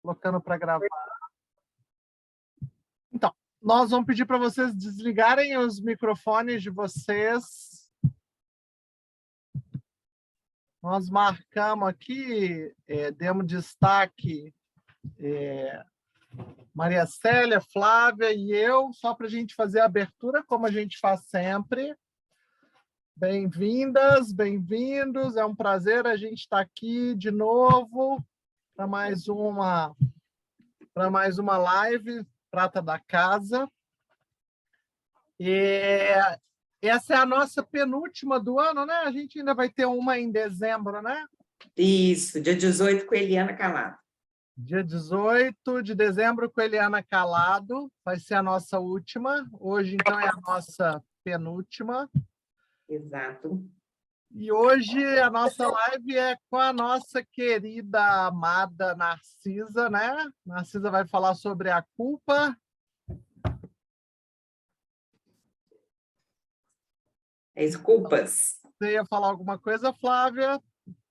colocando para gravar. Então, nós vamos pedir para vocês desligarem os microfones de vocês. Nós marcamos aqui, demos destaque, Maria Célia, Flávia e eu, só para a gente fazer a abertura, como a gente faz sempre. Bem-vindas, bem-vindos, é um prazer a gente estar aqui de novo para mais uma live, Prata da Casa. E essa é a nossa penúltima do ano, né? A gente ainda vai ter uma em dezembro, né? Isso, dia 18 com Eliana Calado. Dia 18 de dezembro com Eliana Calado, vai ser a nossa última. Hoje, então, é a nossa penúltima. Exato. E hoje a nossa live é com a nossa querida, amada Narcisa, né? Narcisa vai falar sobre a culpa. Culpas. Você ia falar alguma coisa, Flávia?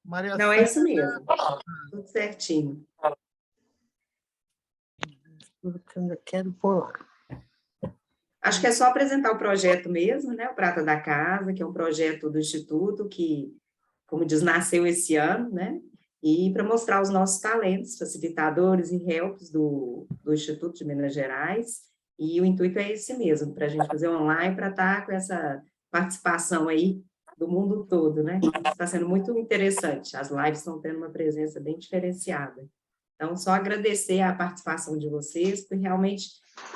Maria Não, Célia? é isso mesmo. Tudo certinho. Eu quero pular. Acho que é só apresentar o projeto mesmo, né? O Prata da Casa, que é um projeto do Instituto que, como diz, nasceu esse ano, né? E para mostrar os nossos talentos, facilitadores e helps do Instituto de Minas Gerais. E o intuito é esse mesmo, para a gente fazer online, para estar com essa participação aí do mundo todo, né? Está sendo muito interessante. As lives estão tendo uma presença bem diferenciada. Então, só agradecer a participação de vocês, porque realmente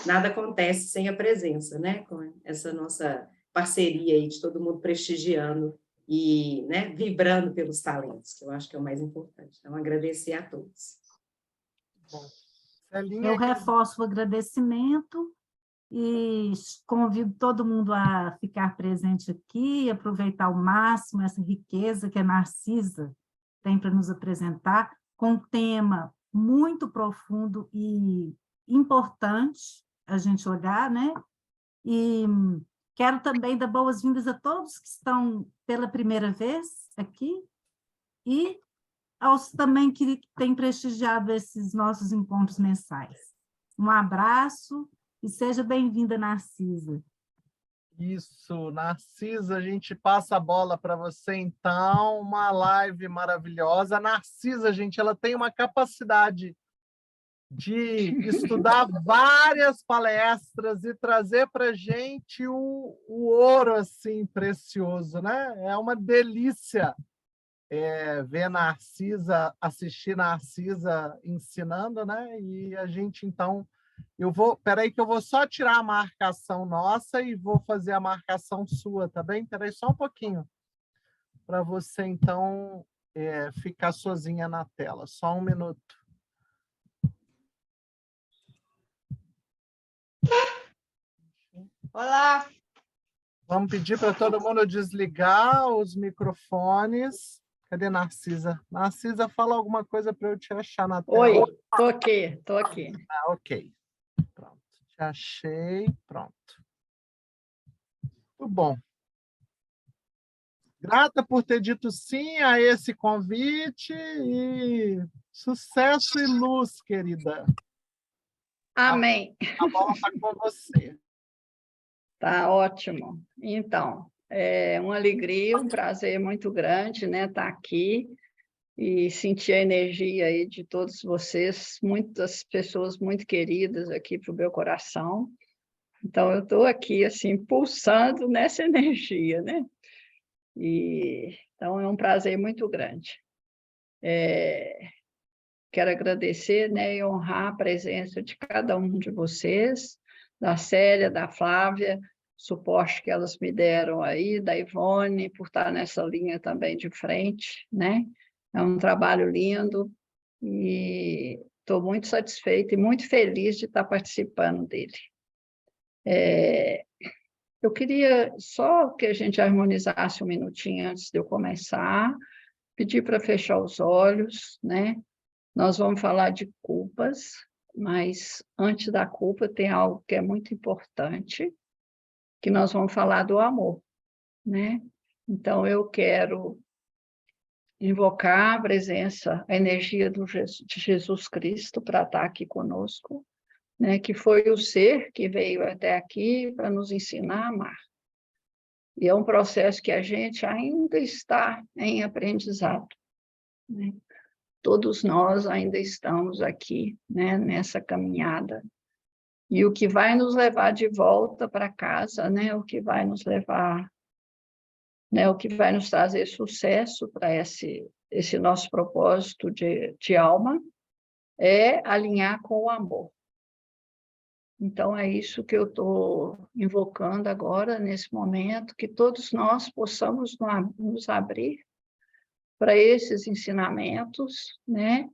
nada acontece sem a presença, né? Com essa nossa parceria aí de todo mundo prestigiando e, né, vibrando pelos talentos, que eu acho que é o mais importante. Então, agradecer a todos. Bom, Celinha, eu reforço o agradecimento e convido todo mundo a ficar presente aqui, aproveitar ao máximo essa riqueza que a Narcisa tem para nos apresentar, com um tema muito profundo e importante a gente olhar, né? E quero também dar boas-vindas a todos que estão pela primeira vez aqui e aos também que têm prestigiado esses nossos encontros mensais. Um abraço e seja bem-vinda, Narcisa. Isso, Narcisa, a gente passa a bola para você, então, uma live maravilhosa. A Narcisa, gente, ela tem uma capacidade de estudar várias palestras e trazer para a gente o ouro, assim, precioso, né? É uma delícia ver Narcisa, assistir Narcisa ensinando, né? E a gente, então... Peraí que eu vou só tirar a marcação nossa e vou fazer a marcação sua, tá bem? Peraí só um pouquinho, para você, então, ficar sozinha na tela. Só um minuto. Olá! Vamos pedir para todo mundo desligar os microfones. Cadê Narcisa? Narcisa, fala alguma coisa para eu te achar na tela. Oi, tô aqui. Ah, ok. Pronto. Te achei. Pronto. Muito bom. Grata por ter dito sim a esse convite e sucesso e luz, querida. Amém. A bola está com você. Tá ótimo. Então, é uma alegria, um prazer muito grande, né, estar aqui e sentir a energia aí de todos vocês, muitas pessoas muito queridas aqui para o meu coração. Então, eu estou aqui, assim, pulsando nessa energia, né? Então, é um prazer muito grande. Quero agradecer, né, e honrar a presença de cada um de vocês, da Célia, da Flávia, suporte que elas me deram aí, da Ivone, por estar nessa linha também de frente, né? É um trabalho lindo e estou muito satisfeita e muito feliz de estar participando dele. Eu queria só que a gente harmonizasse um minutinho antes de eu começar, pedir para fechar os olhos, né? Nós vamos falar de culpas, mas antes da culpa tem algo que é muito importante, que nós vamos falar do amor, né? Então, eu quero invocar a presença, a energia de Jesus Cristo para estar aqui conosco, né, que foi o ser que veio até aqui para nos ensinar a amar. E é um processo que a gente ainda está em aprendizado, né? Todos nós ainda estamos aqui, né, nessa caminhada. E o que vai nos levar de volta para casa, né, o que vai nos levar, né, o que vai nos trazer sucesso para esse nosso propósito de alma, é alinhar com o amor. Então, é isso que eu estou invocando agora, nesse momento, que todos nós possamos nos abrir para esses ensinamentos, né?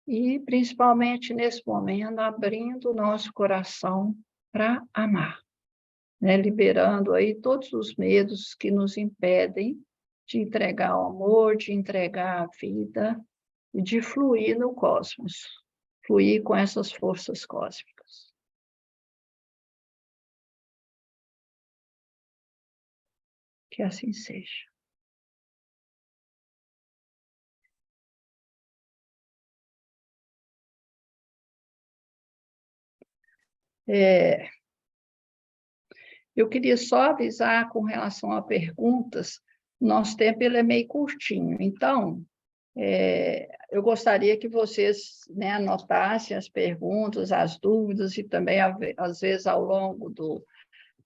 E, principalmente nesse momento, abrindo o nosso coração para amar, né? Liberando aí todos os medos que nos impedem de entregar o amor, de entregar a vida e de fluir no cosmos, fluir com essas forças cósmicas. Que assim seja. Eu queria só avisar com relação a perguntas, nosso tempo ele é meio curtinho, então, eu gostaria que vocês, né, anotassem as perguntas, as dúvidas, e também, às vezes, ao longo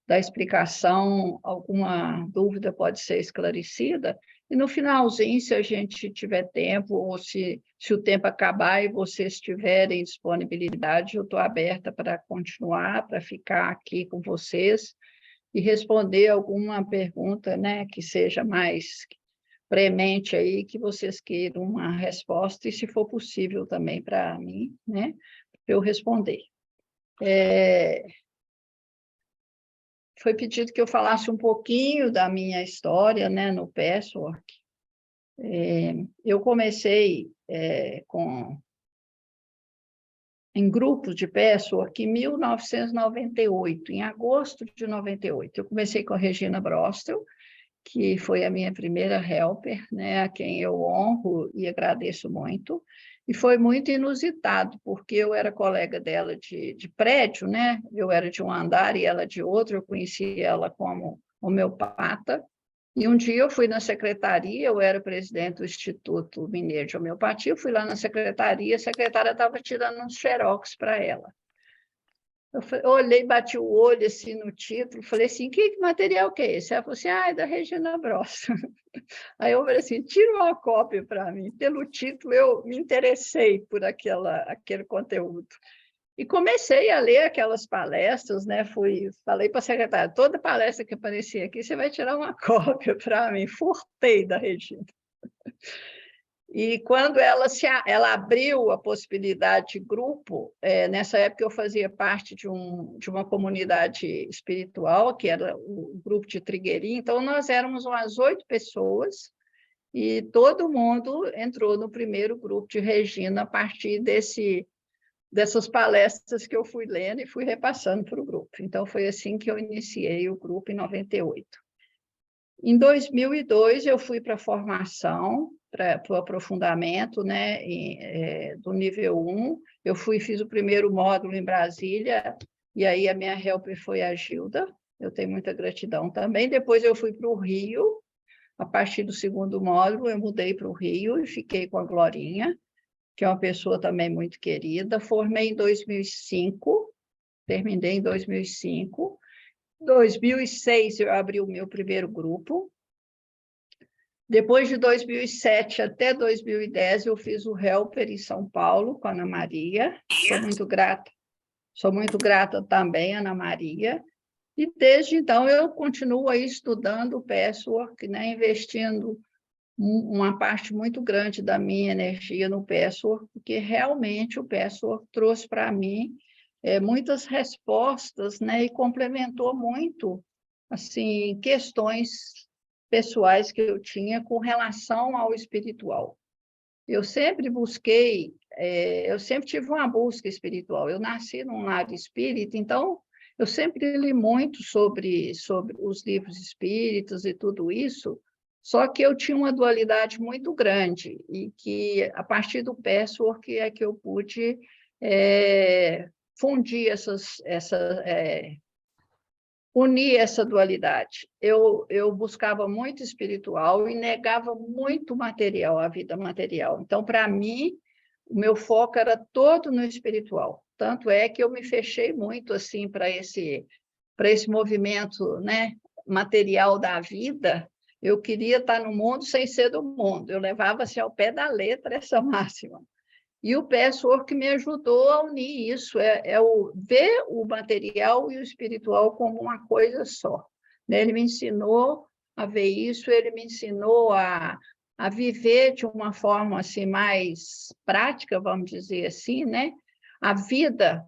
da explicação, alguma dúvida pode ser esclarecida, e no finalzinho, se a gente tiver tempo, ou se o tempo acabar e vocês tiverem disponibilidade, eu estou aberta para continuar, para ficar aqui com vocês e responder alguma pergunta, né, que seja mais premente aí, que vocês queiram uma resposta, e se for possível também para mim, né, para eu responder. Foi pedido que eu falasse um pouquinho da minha história, né, no Patchwork. Eu comecei em grupos de Patchwork em 1998, em agosto de 98. Eu comecei com a Regina Brostel, que foi a minha primeira helper, né, a quem eu honro e agradeço muito. E foi muito inusitado, porque eu era colega dela de prédio, né? Eu era de um andar e ela de outro, eu conheci ela como homeopata. E um dia eu fui na secretaria, eu era presidente do Instituto Mineiro de Homeopatia, eu fui lá na secretaria, a secretária estava tirando uns xerox para ela. Eu olhei, bati o olho assim no título, falei assim, que material que é esse? Ela falou assim, é da Regina Bross. Aí eu falei assim, tira uma cópia para mim. Pelo título, eu me interessei por aquele conteúdo. E comecei a ler aquelas palestras, né? Falei para a secretária, toda palestra que aparecia aqui, você vai tirar uma cópia para mim. Furtei da Regina. E quando ela abriu a possibilidade de grupo, nessa época eu fazia parte de uma comunidade espiritual, que era o grupo de Trigueirinho, então nós éramos umas 8 pessoas, e todo mundo entrou no primeiro grupo de Regina a partir dessas palestras que eu fui lendo e fui repassando para o grupo. Então, foi assim que eu iniciei o grupo em 98. Em 2002, eu fui para a formação, para o aprofundamento, né, do nível 1. Eu fiz o primeiro módulo em Brasília, e aí a minha helper foi a Gilda. Eu tenho muita gratidão também. Depois eu fui para o Rio. A partir do segundo módulo, eu mudei para o Rio e fiquei com a Glorinha, que é uma pessoa também muito querida. Formei em 2005, terminei em 2005. Em 2006, eu abri o meu primeiro grupo. Depois de 2007 até 2010, eu fiz o Helper em São Paulo, com a Ana Maria. Sou muito grata também, Ana Maria. E, desde então, eu continuo aí estudando o Patchwork, né, investindo uma parte muito grande da minha energia no Patchwork, porque realmente o Patchwork trouxe para mim muitas respostas, né, e complementou muito assim, questões pessoais que eu tinha com relação ao espiritual. Eu sempre eu sempre tive uma busca espiritual. Eu nasci num lar espírita, então eu sempre li muito sobre os livros espíritas e tudo isso, Só que eu tinha uma dualidade muito grande e que, a partir do patchwork, é que eu pude fundir unir essa dualidade. Eu buscava muito espiritual e negava muito material, a vida material. Então, para mim, o meu foco era todo no espiritual. Tanto é que eu me fechei muito assim para esse movimento, né, material da vida. Eu queria estar no mundo sem ser do mundo. Eu levava-se ao pé da letra essa máxima. E o patchwork me ajudou a unir isso, ver o material e o espiritual como uma coisa só. Né? Ele me ensinou a ver isso, ele me ensinou a viver de uma forma assim, mais prática, vamos dizer assim, né? A vida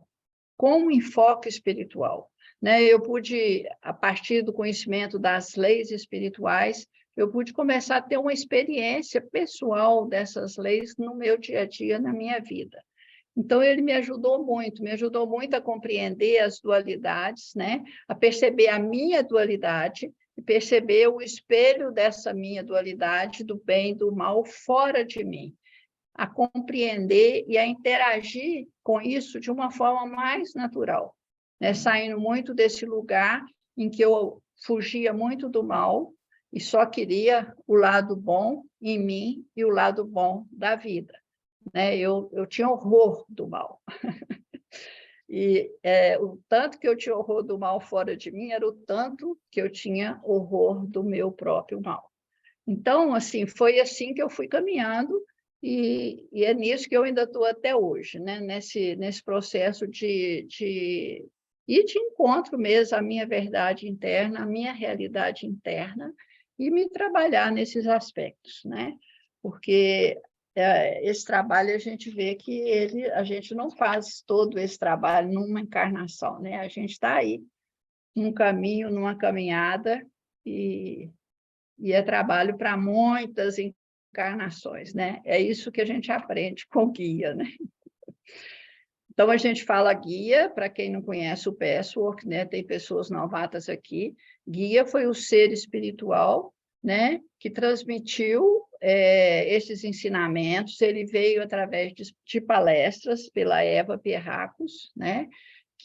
com um enfoque espiritual. Né? Eu pude, a partir do conhecimento das leis espirituais, eu pude começar a ter uma experiência pessoal dessas leis no meu dia a dia, na minha vida. Então, ele me ajudou muito a compreender as dualidades, né? A perceber a minha dualidade e perceber o espelho dessa minha dualidade, do bem e do mal, fora de mim. A compreender e a interagir com isso de uma forma mais natural, né? Saindo muito desse lugar em que eu fugia muito do mal e só queria o lado bom em mim e o lado bom da vida. Né? Eu tinha horror do mal. E o tanto que eu tinha horror do mal fora de mim era o tanto que eu tinha horror do meu próprio mal. Então, assim, foi assim que eu fui caminhando e é nisso que eu ainda estou até hoje, né? Nesse processo de ir de encontro mesmo à minha verdade interna, à minha realidade interna, e me trabalhar nesses aspectos, né? Porque esse trabalho a gente vê que a gente não faz todo esse trabalho numa encarnação, né? A gente está aí, num caminho, numa caminhada, e é trabalho para muitas encarnações, né? É isso que a gente aprende com guia, né? Então, a gente fala guia, para quem não conhece o patchwork, né? Tem pessoas novatas aqui. Guia foi o ser espiritual, né? Que transmitiu esses ensinamentos. Ele veio através de palestras pela Eva Pierrakos, né?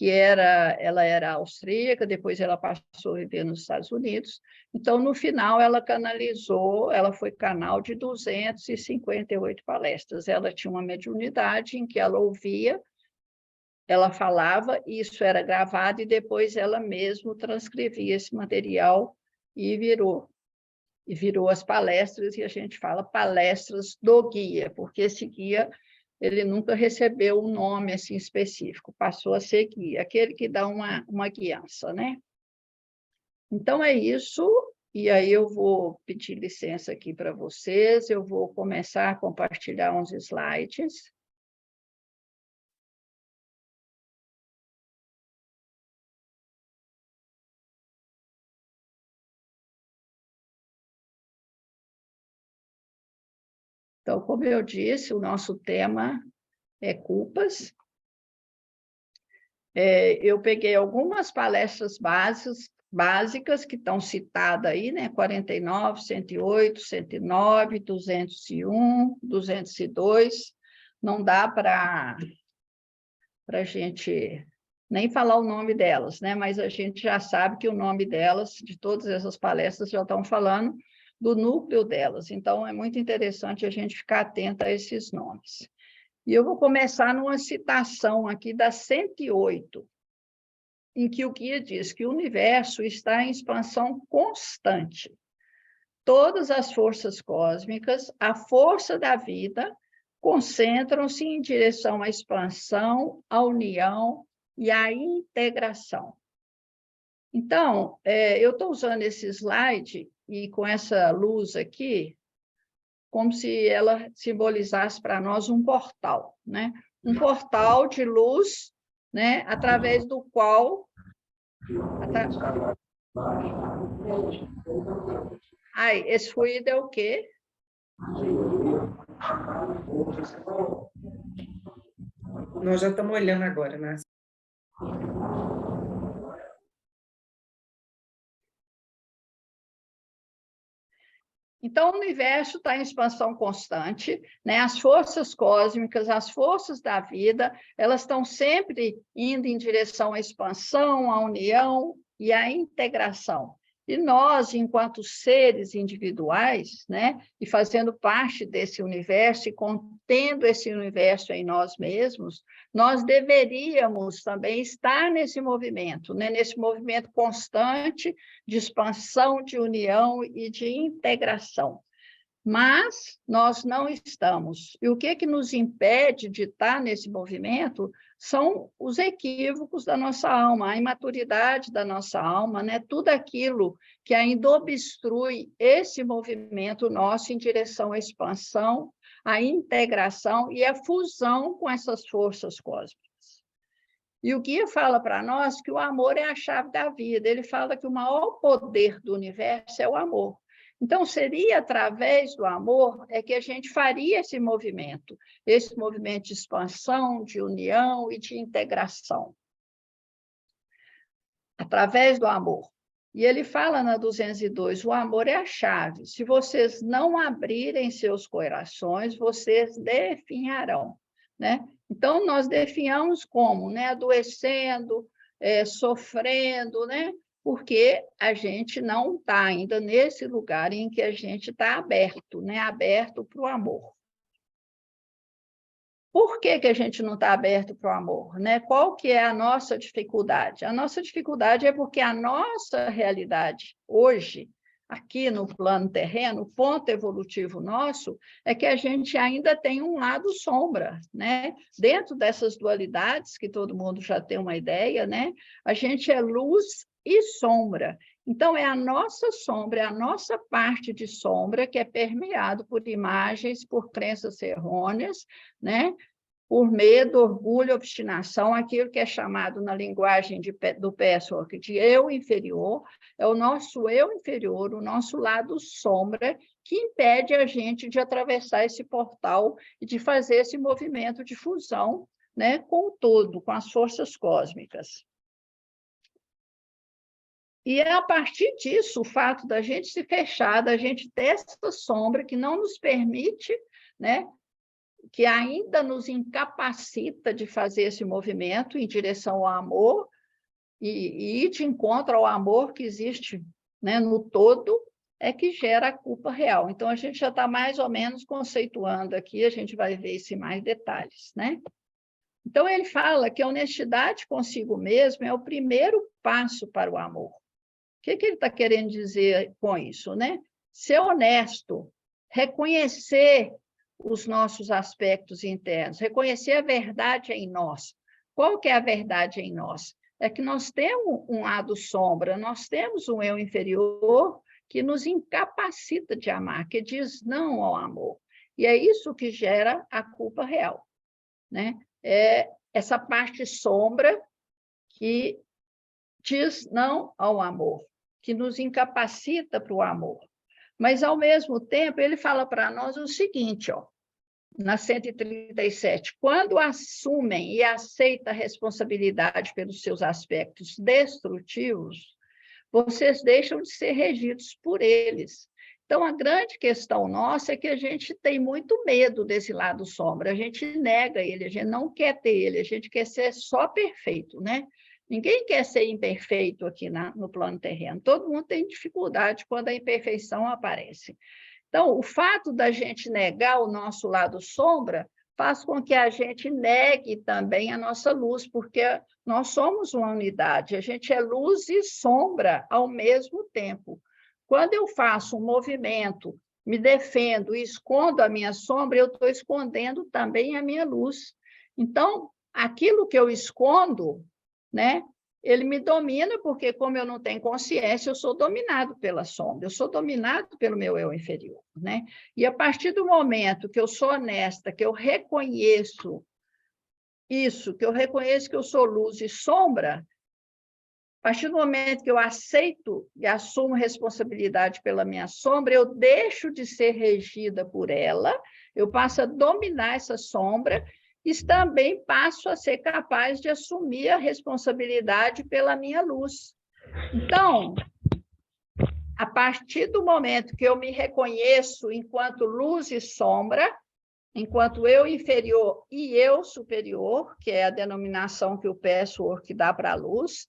Ela era austríaca, depois ela passou a viver nos Estados Unidos. Então, no final, ela foi canal de 258 palestras. Ela tinha uma mediunidade em que ela ouvia, ela falava, isso era gravado, e depois ela mesma transcrevia esse material e virou as palestras, e a gente fala palestras do guia, porque esse guia ele nunca recebeu um nome assim específico, passou a ser guia, aquele que dá uma guiança, né? Então, é isso, e aí eu vou pedir licença aqui para vocês, eu vou começar a compartilhar uns slides. Então, como eu disse, o nosso tema é culpas. Eu peguei algumas palestras básicas que estão citadas aí, né? 49, 108, 109, 201, 202. Não dá para a gente nem falar o nome delas, né? Mas a gente já sabe que o nome delas, de todas essas palestras, já estão falando do núcleo delas. Então, é muito interessante a gente ficar atento a esses nomes. E eu vou começar numa citação aqui da 108, em que o guia diz que o universo está em expansão constante. Todas as forças cósmicas, a força da vida, concentram-se em direção à expansão, à união e à integração. Então, eu estou usando esse slide e com essa luz aqui, como se ela simbolizasse para nós um portal, né? Um portal de luz, né? Através do qual... Ai, esse ruído é o quê? Nós já estamos olhando agora, né? Então, o universo está em expansão constante, né? As forças cósmicas, as forças da vida, elas estão sempre indo em direção à expansão, à união e à integração. E nós, enquanto seres individuais, né, e fazendo parte desse universo e contendo esse universo em nós mesmos, nós deveríamos também estar nesse movimento, né, nesse movimento constante de expansão, de união e de integração. Mas nós não estamos. E o que nos impede de estar nesse movimento são os equívocos da nossa alma, a imaturidade da nossa alma, né? Tudo aquilo que ainda obstrui esse movimento nosso em direção à expansão, à integração e à fusão com essas forças cósmicas. E o guia fala para nós que o amor é a chave da vida. Ele fala que o maior poder do universo é o amor. Então, seria através do amor é que a gente faria esse movimento de expansão, de união e de integração. Através do amor. E ele fala na 202, o amor é a chave. Se vocês não abrirem seus corações, vocês definharão, né? Então, nós definhamos como? Né? Adoecendo, sofrendo, né? Porque a gente não está ainda nesse lugar em que a gente está aberto, né? Aberto para o amor. Por que a gente não está aberto para o amor? Né? Qual que é a nossa dificuldade? A nossa dificuldade é porque a nossa realidade hoje, aqui no plano terreno, o ponto evolutivo nosso, é que a gente ainda tem um lado sombra, né? Dentro dessas dualidades, que todo mundo já tem uma ideia, né? A gente é luz e sombra. Então, é a nossa sombra, é a nossa parte de sombra que é permeado por imagens, por crenças errôneas, né? Por medo, orgulho, obstinação, aquilo que é chamado na linguagem do Patchwork de eu inferior, é o nosso eu inferior, o nosso lado sombra, que impede a gente de atravessar esse portal e de fazer esse movimento de fusão, né, com o todo, com as forças cósmicas. E é a partir disso, o fato da gente se fechar, da gente ter essa sombra que não nos permite, né, que ainda nos incapacita de fazer esse movimento em direção ao amor e ir de encontro ao amor que existe, né, no todo, é que gera a culpa real. Então, a gente já está mais ou menos conceituando aqui, a gente vai ver isso em mais detalhes, né? Então, ele fala que a honestidade consigo mesmo é o primeiro passo para o amor. O que ele está querendo dizer com isso, né? Ser honesto, reconhecer os nossos aspectos internos, reconhecer a verdade em nós. Qual que é a verdade em nós? É que nós temos um lado sombra, nós temos um eu inferior que nos incapacita de amar, que diz não ao amor. E é isso que gera a culpa real, né? É essa parte sombra que diz não ao amor, que nos incapacita para o amor. Mas, ao mesmo tempo, ele fala para nós o seguinte, ó, na 137, quando assumem e aceitam a responsabilidade pelos seus aspectos destrutivos, vocês deixam de ser regidos por eles. Então, a grande questão nossa é que a gente tem muito medo desse lado sombra, a gente nega ele, a gente não quer ter ele, a gente quer ser só perfeito, né? Ninguém quer ser imperfeito aqui no plano terreno. Todo mundo tem dificuldade quando a imperfeição aparece. Então, o fato da gente negar o nosso lado sombra faz com que a gente negue também a nossa luz, porque nós somos uma unidade, a gente é luz e sombra ao mesmo tempo. Quando eu faço um movimento, me defendo e escondo a minha sombra, eu estou escondendo também a minha luz. Então, aquilo que eu escondo, né? Ele me domina, porque como eu não tenho consciência, eu sou dominado pela sombra, eu sou dominado pelo meu eu inferior, né? E a partir do momento que eu sou honesta, que eu reconheço isso, que eu reconheço que eu sou luz e sombra, a partir do momento que eu aceito e assumo responsabilidade pela minha sombra, eu deixo de ser regida por ela, eu passo a dominar essa sombra, e também passo a ser capaz de assumir a responsabilidade pela minha luz. Então, a partir do momento que eu me reconheço enquanto luz e sombra, enquanto eu inferior e eu superior, que é a denominação que o patchwork dá para a luz,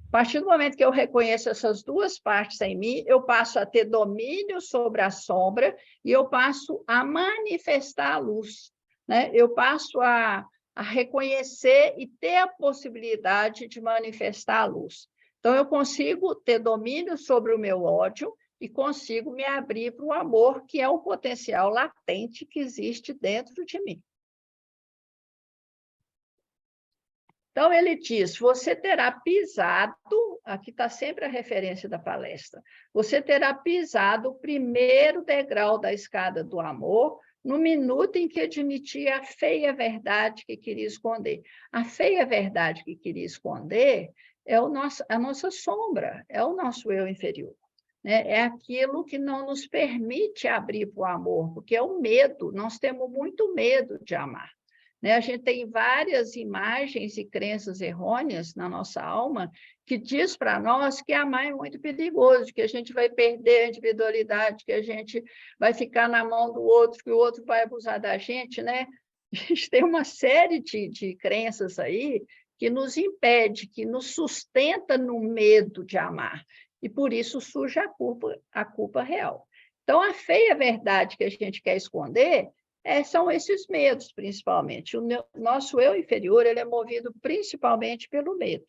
a partir do momento que eu reconheço essas duas partes em mim, eu passo a ter domínio sobre a sombra e eu passo a manifestar a luz, né? Eu passo a reconhecer e ter a possibilidade de manifestar a luz. Então, eu consigo ter domínio sobre o meu ódio e consigo me abrir para o amor, que é um potencial latente que existe dentro de mim. Então, ele diz, você terá pisado, aqui está sempre a referência da palestra, você terá pisado o primeiro degrau da escada do amor no minuto em que admitia a feia verdade que queria esconder. A feia verdade que queria esconder é a nossa sombra, é o nosso eu inferior. Né? É aquilo que não nos permite abrir para o amor, porque é o medo, nós temos muito medo de amar. Né? A gente tem várias imagens e crenças errôneas na nossa alma que diz para nós que amar é muito perigoso, que a gente vai perder a individualidade, que a gente vai ficar na mão do outro, que o outro vai abusar da gente, né? A gente tem uma série de crenças aí que nos impede, que nos sustenta no medo de amar. E por isso surge a culpa real. Então, a feia verdade que a gente quer esconder são esses medos, principalmente. O nosso eu inferior ele é movido principalmente pelo medo.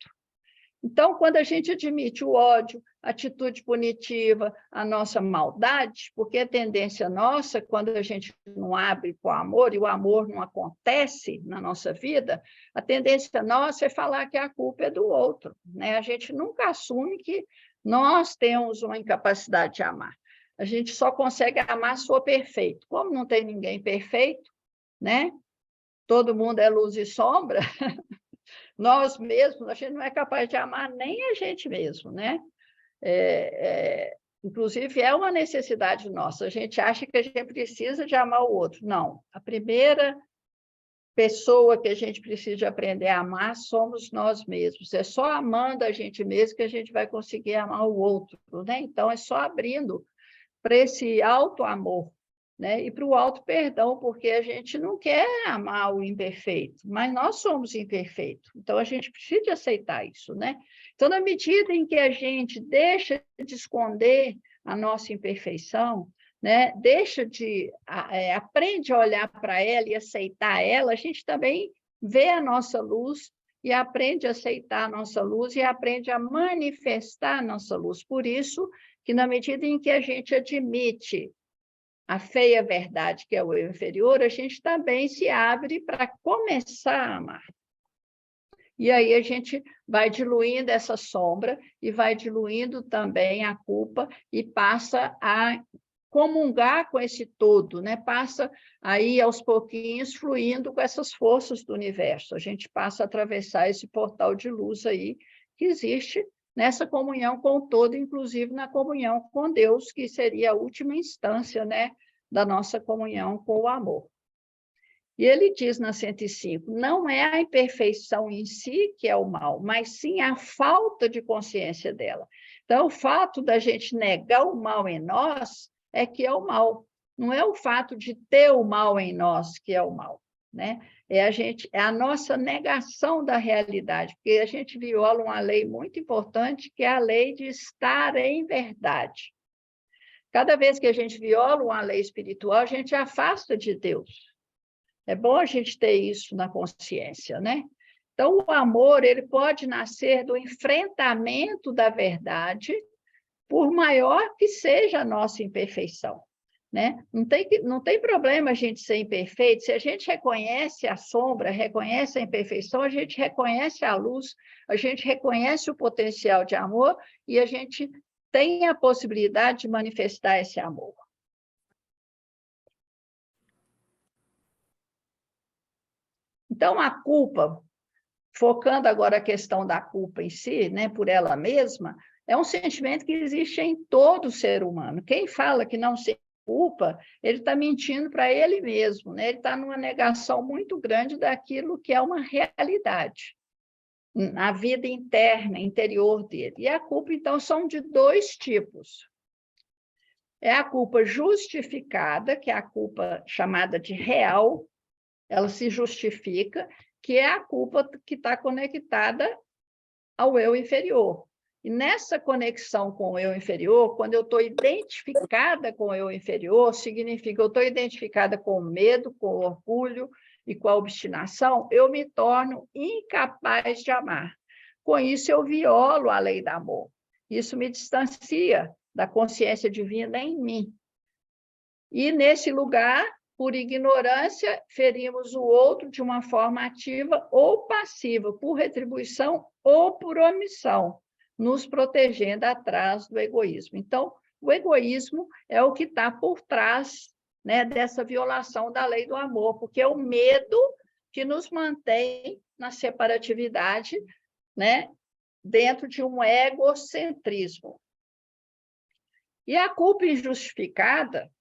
Então, quando a gente admite o ódio, a atitude punitiva, a nossa maldade, porque a tendência nossa, quando a gente não abre para o amor, e o amor não acontece na nossa vida, a tendência nossa é falar que a culpa é do outro. Né? A gente nunca assume que nós temos uma incapacidade de amar. A gente só consegue amar se for perfeito. Como não tem ninguém perfeito, né? Todo mundo é luz e sombra, nós mesmos, a gente não é capaz de amar nem a gente mesmo, né? Inclusive, é uma necessidade nossa. A gente acha que a gente precisa de amar o outro. Não. A primeira pessoa que a gente precisa aprender a amar somos nós mesmos. É só amando a gente mesmo que a gente vai conseguir amar o outro, né? Então, é só abrindo para esse auto-amor, né? E para o auto-perdão, porque a gente não quer amar o imperfeito, mas nós somos imperfeitos, então a gente precisa de aceitar isso, né? Então, na medida em que a gente deixa de esconder a nossa imperfeição, né? Aprende a olhar para ela e aceitar ela, a gente também vê a nossa luz e aprende a aceitar a nossa luz e aprende a manifestar a nossa luz. Por isso, que na medida em que a gente admite a feia verdade, que é o eu inferior, a gente também se abre para começar a amar. E aí a gente vai diluindo essa sombra e vai diluindo também a culpa e passa a comungar com esse todo, né? Passa aí aos pouquinhos fluindo com essas forças do universo. A gente passa a atravessar esse portal de luz aí que existe nessa comunhão com o todo, inclusive na comunhão com Deus, que seria a última instância, né, da nossa comunhão com o amor. E ele diz na 105, não é a imperfeição em si que é o mal, mas sim a falta de consciência dela. Então, o fato da gente negar o mal em nós é que é o mal. Não é o fato de ter o mal em nós que é o mal, né? É a nossa negação da realidade, porque a gente viola uma lei muito importante, que é a lei de estar em verdade. Cada vez que a gente viola uma lei espiritual, a gente afasta de Deus. É bom a gente ter isso na consciência, né? Então, o amor ele pode nascer do enfrentamento da verdade, por maior que seja a nossa imperfeição. Né? Não tem problema a gente ser imperfeito, se a gente reconhece a sombra, reconhece a imperfeição, a gente reconhece a luz, a gente reconhece o potencial de amor e a gente tem a possibilidade de manifestar esse amor. Então, a culpa, focando agora a questão da culpa em si, né, por ela mesma, é um sentimento que existe em todo ser humano. Quem fala que não se culpa, ele está mentindo para ele mesmo, né? Ele está numa negação muito grande daquilo que é uma realidade, na vida interna, interior dele. E a culpa, então, são de dois tipos. É a culpa justificada, que é a culpa chamada de real, ela se justifica, que é a culpa que está conectada ao eu inferior. E nessa conexão com o eu inferior, quando eu estou identificada com o eu inferior, significa que eu estou identificada com o medo, com o orgulho e com a obstinação, eu me torno incapaz de amar. Com isso, eu violo a lei do amor. Isso me distancia da consciência divina em mim. E, nesse lugar, por ignorância, ferimos o outro de uma forma ativa ou passiva, por retribuição ou por omissão, nos protegendo atrás do egoísmo. Então, o egoísmo é o que está por trás, né, dessa violação da lei do amor, porque é o medo que nos mantém na separatividade, né, dentro de um egocentrismo. E a culpa injustificada,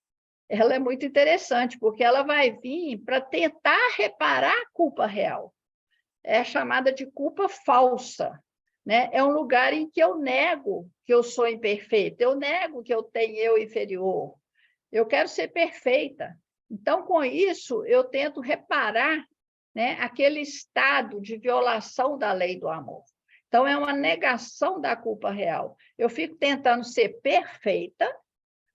ela é muito interessante, porque ela vai vir para tentar reparar a culpa real. É chamada de culpa falsa, né? É um lugar em que eu nego que eu sou imperfeita, eu nego que eu tenho eu inferior, eu quero ser perfeita. Então, com isso, eu tento reparar, né, aquele estado de violação da lei do amor. Então, é uma negação da culpa real. Eu fico tentando ser perfeita,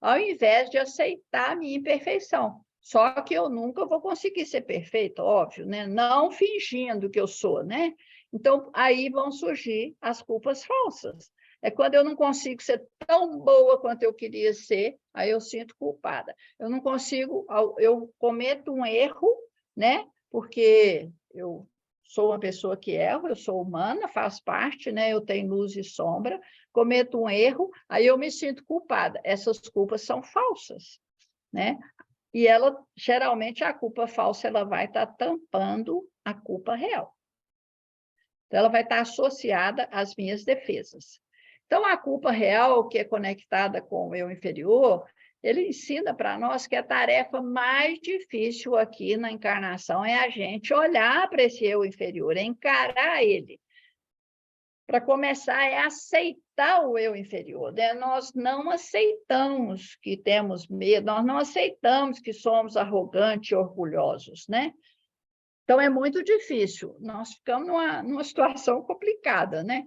ao invés de aceitar a minha imperfeição. Só que eu nunca vou conseguir ser perfeita, óbvio, né? Não fingindo que eu sou, né? Então, aí vão surgir as culpas falsas. É quando eu não consigo ser tão boa quanto eu queria ser, aí eu sinto culpada. Eu não consigo, eu cometo um erro, né? Porque eu sou uma pessoa que erro, eu sou humana, faz parte, né? Eu tenho luz e sombra, cometo um erro, aí eu me sinto culpada. Essas culpas são falsas, né? E ela, geralmente, a culpa falsa, ela vai estar tampando a culpa real. Então, ela vai estar associada às minhas defesas. Então, a culpa real, que é conectada com o eu inferior, ele ensina para nós que a tarefa mais difícil aqui na encarnação é a gente olhar para esse eu inferior, é encarar ele. Para começar, é aceitar o eu inferior, né? Nós não aceitamos que temos medo, nós não aceitamos que somos arrogantes e orgulhosos, né? Então, é muito difícil, nós ficamos numa situação complicada, né?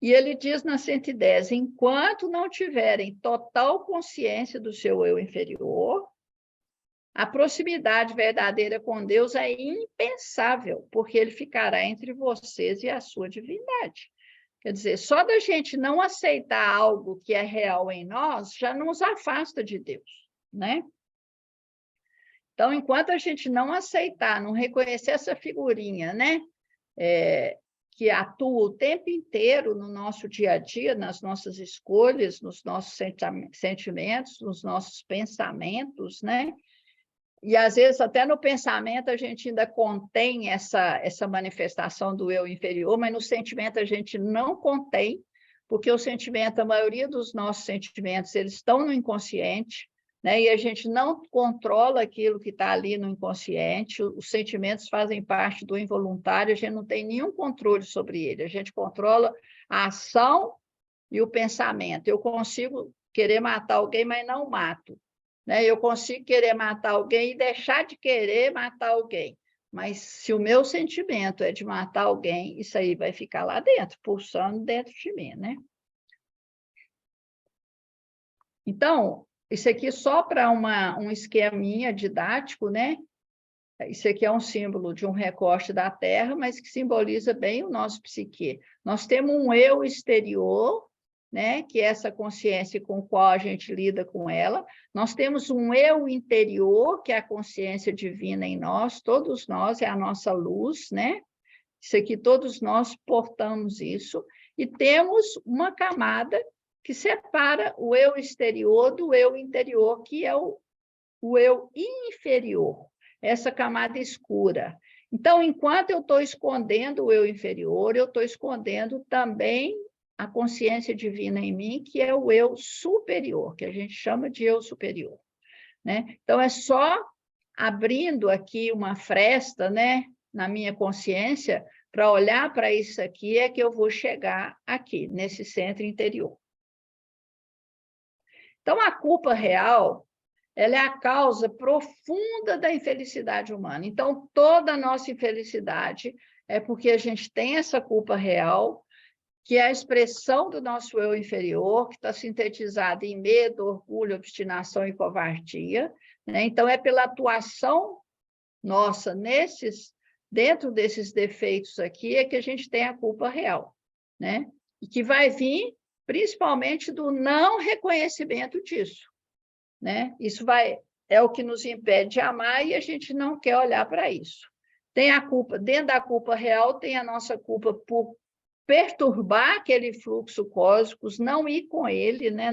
E ele diz na 110, enquanto não tiverem total consciência do seu eu inferior, a proximidade verdadeira com Deus é impensável, porque ele ficará entre vocês e a sua divindade. Quer dizer, só da gente não aceitar algo que é real em nós, já nos afasta de Deus, né? Então, enquanto a gente não aceitar, não reconhecer essa figurinha, né? Que atua o tempo inteiro no nosso dia a dia, nas nossas escolhas, nos nossos sentimentos, nos nossos pensamentos, né? E, às vezes, até no pensamento, a gente ainda contém essa manifestação do eu inferior, mas no sentimento a gente não contém, porque o sentimento, a maioria dos nossos sentimentos, eles estão no inconsciente, né? E a gente não controla aquilo que está ali no inconsciente, os sentimentos fazem parte do involuntário, a gente não tem nenhum controle sobre ele, a gente controla a ação e o pensamento. Eu consigo querer matar alguém, mas não mato. Né? Eu consigo querer matar alguém e deixar de querer matar alguém. Mas se o meu sentimento é de matar alguém, isso aí vai ficar lá dentro, pulsando dentro de mim, né? Então, isso aqui só para um esqueminha didático, né? Isso aqui é um símbolo de um recorte da Terra, mas que simboliza bem o nosso psique. Nós temos um eu exterior, né, que é essa consciência com a qual a gente lida com ela. Nós temos um eu interior, que é a consciência divina em nós, todos nós, é a nossa luz, né? Isso aqui, todos nós portamos isso. E temos uma camada que separa o eu exterior do eu interior, que é o eu inferior, essa camada escura. Então, enquanto eu estou escondendo o eu inferior, eu estou escondendo também a consciência divina em mim, que é o eu superior, que a gente chama de eu superior, né? Então, é só abrindo aqui uma fresta, né, na minha consciência, para olhar para isso aqui, é que eu vou chegar aqui, nesse centro interior. Então, a culpa real, ela é a causa profunda da infelicidade humana. Então, toda a nossa infelicidade é porque a gente tem essa culpa real, que é a expressão do nosso eu inferior, que está sintetizada em medo, orgulho, obstinação e covardia, né? Então, é pela atuação nossa dentro desses defeitos aqui, é que a gente tem a culpa real, né? E que vai vir principalmente do não reconhecimento disso, né? Isso é o que nos impede de amar e a gente não quer olhar para isso. Tem a culpa, dentro da culpa real, tem a nossa culpa por perturbar aquele fluxo cósmico, não ir com ele, né?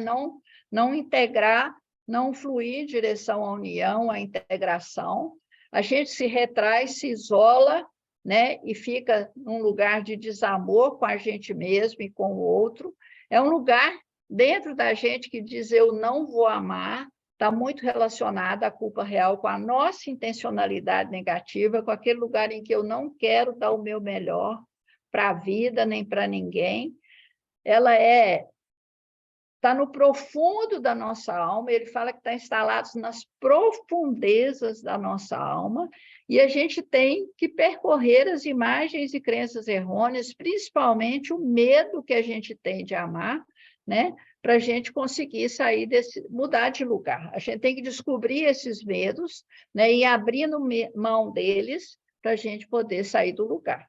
Não integrar, não fluir em direção à união, à integração. A gente se retrai, se isola, né? E fica num lugar de desamor com a gente mesmo e com o outro. É um lugar dentro da gente que diz eu não vou amar, está muito relacionada à culpa real com a nossa intencionalidade negativa, com aquele lugar em que eu não quero dar o meu melhor para a vida, nem para ninguém. Ela está no profundo da nossa alma, ele fala que está instalado nas profundezas da nossa alma, e a gente tem que percorrer as imagens e crenças errôneas, principalmente o medo que a gente tem de amar, né? Para a gente conseguir sair mudar de lugar. A gente tem que descobrir esses medos, né? E abrindo mão deles para a gente poder sair do lugar.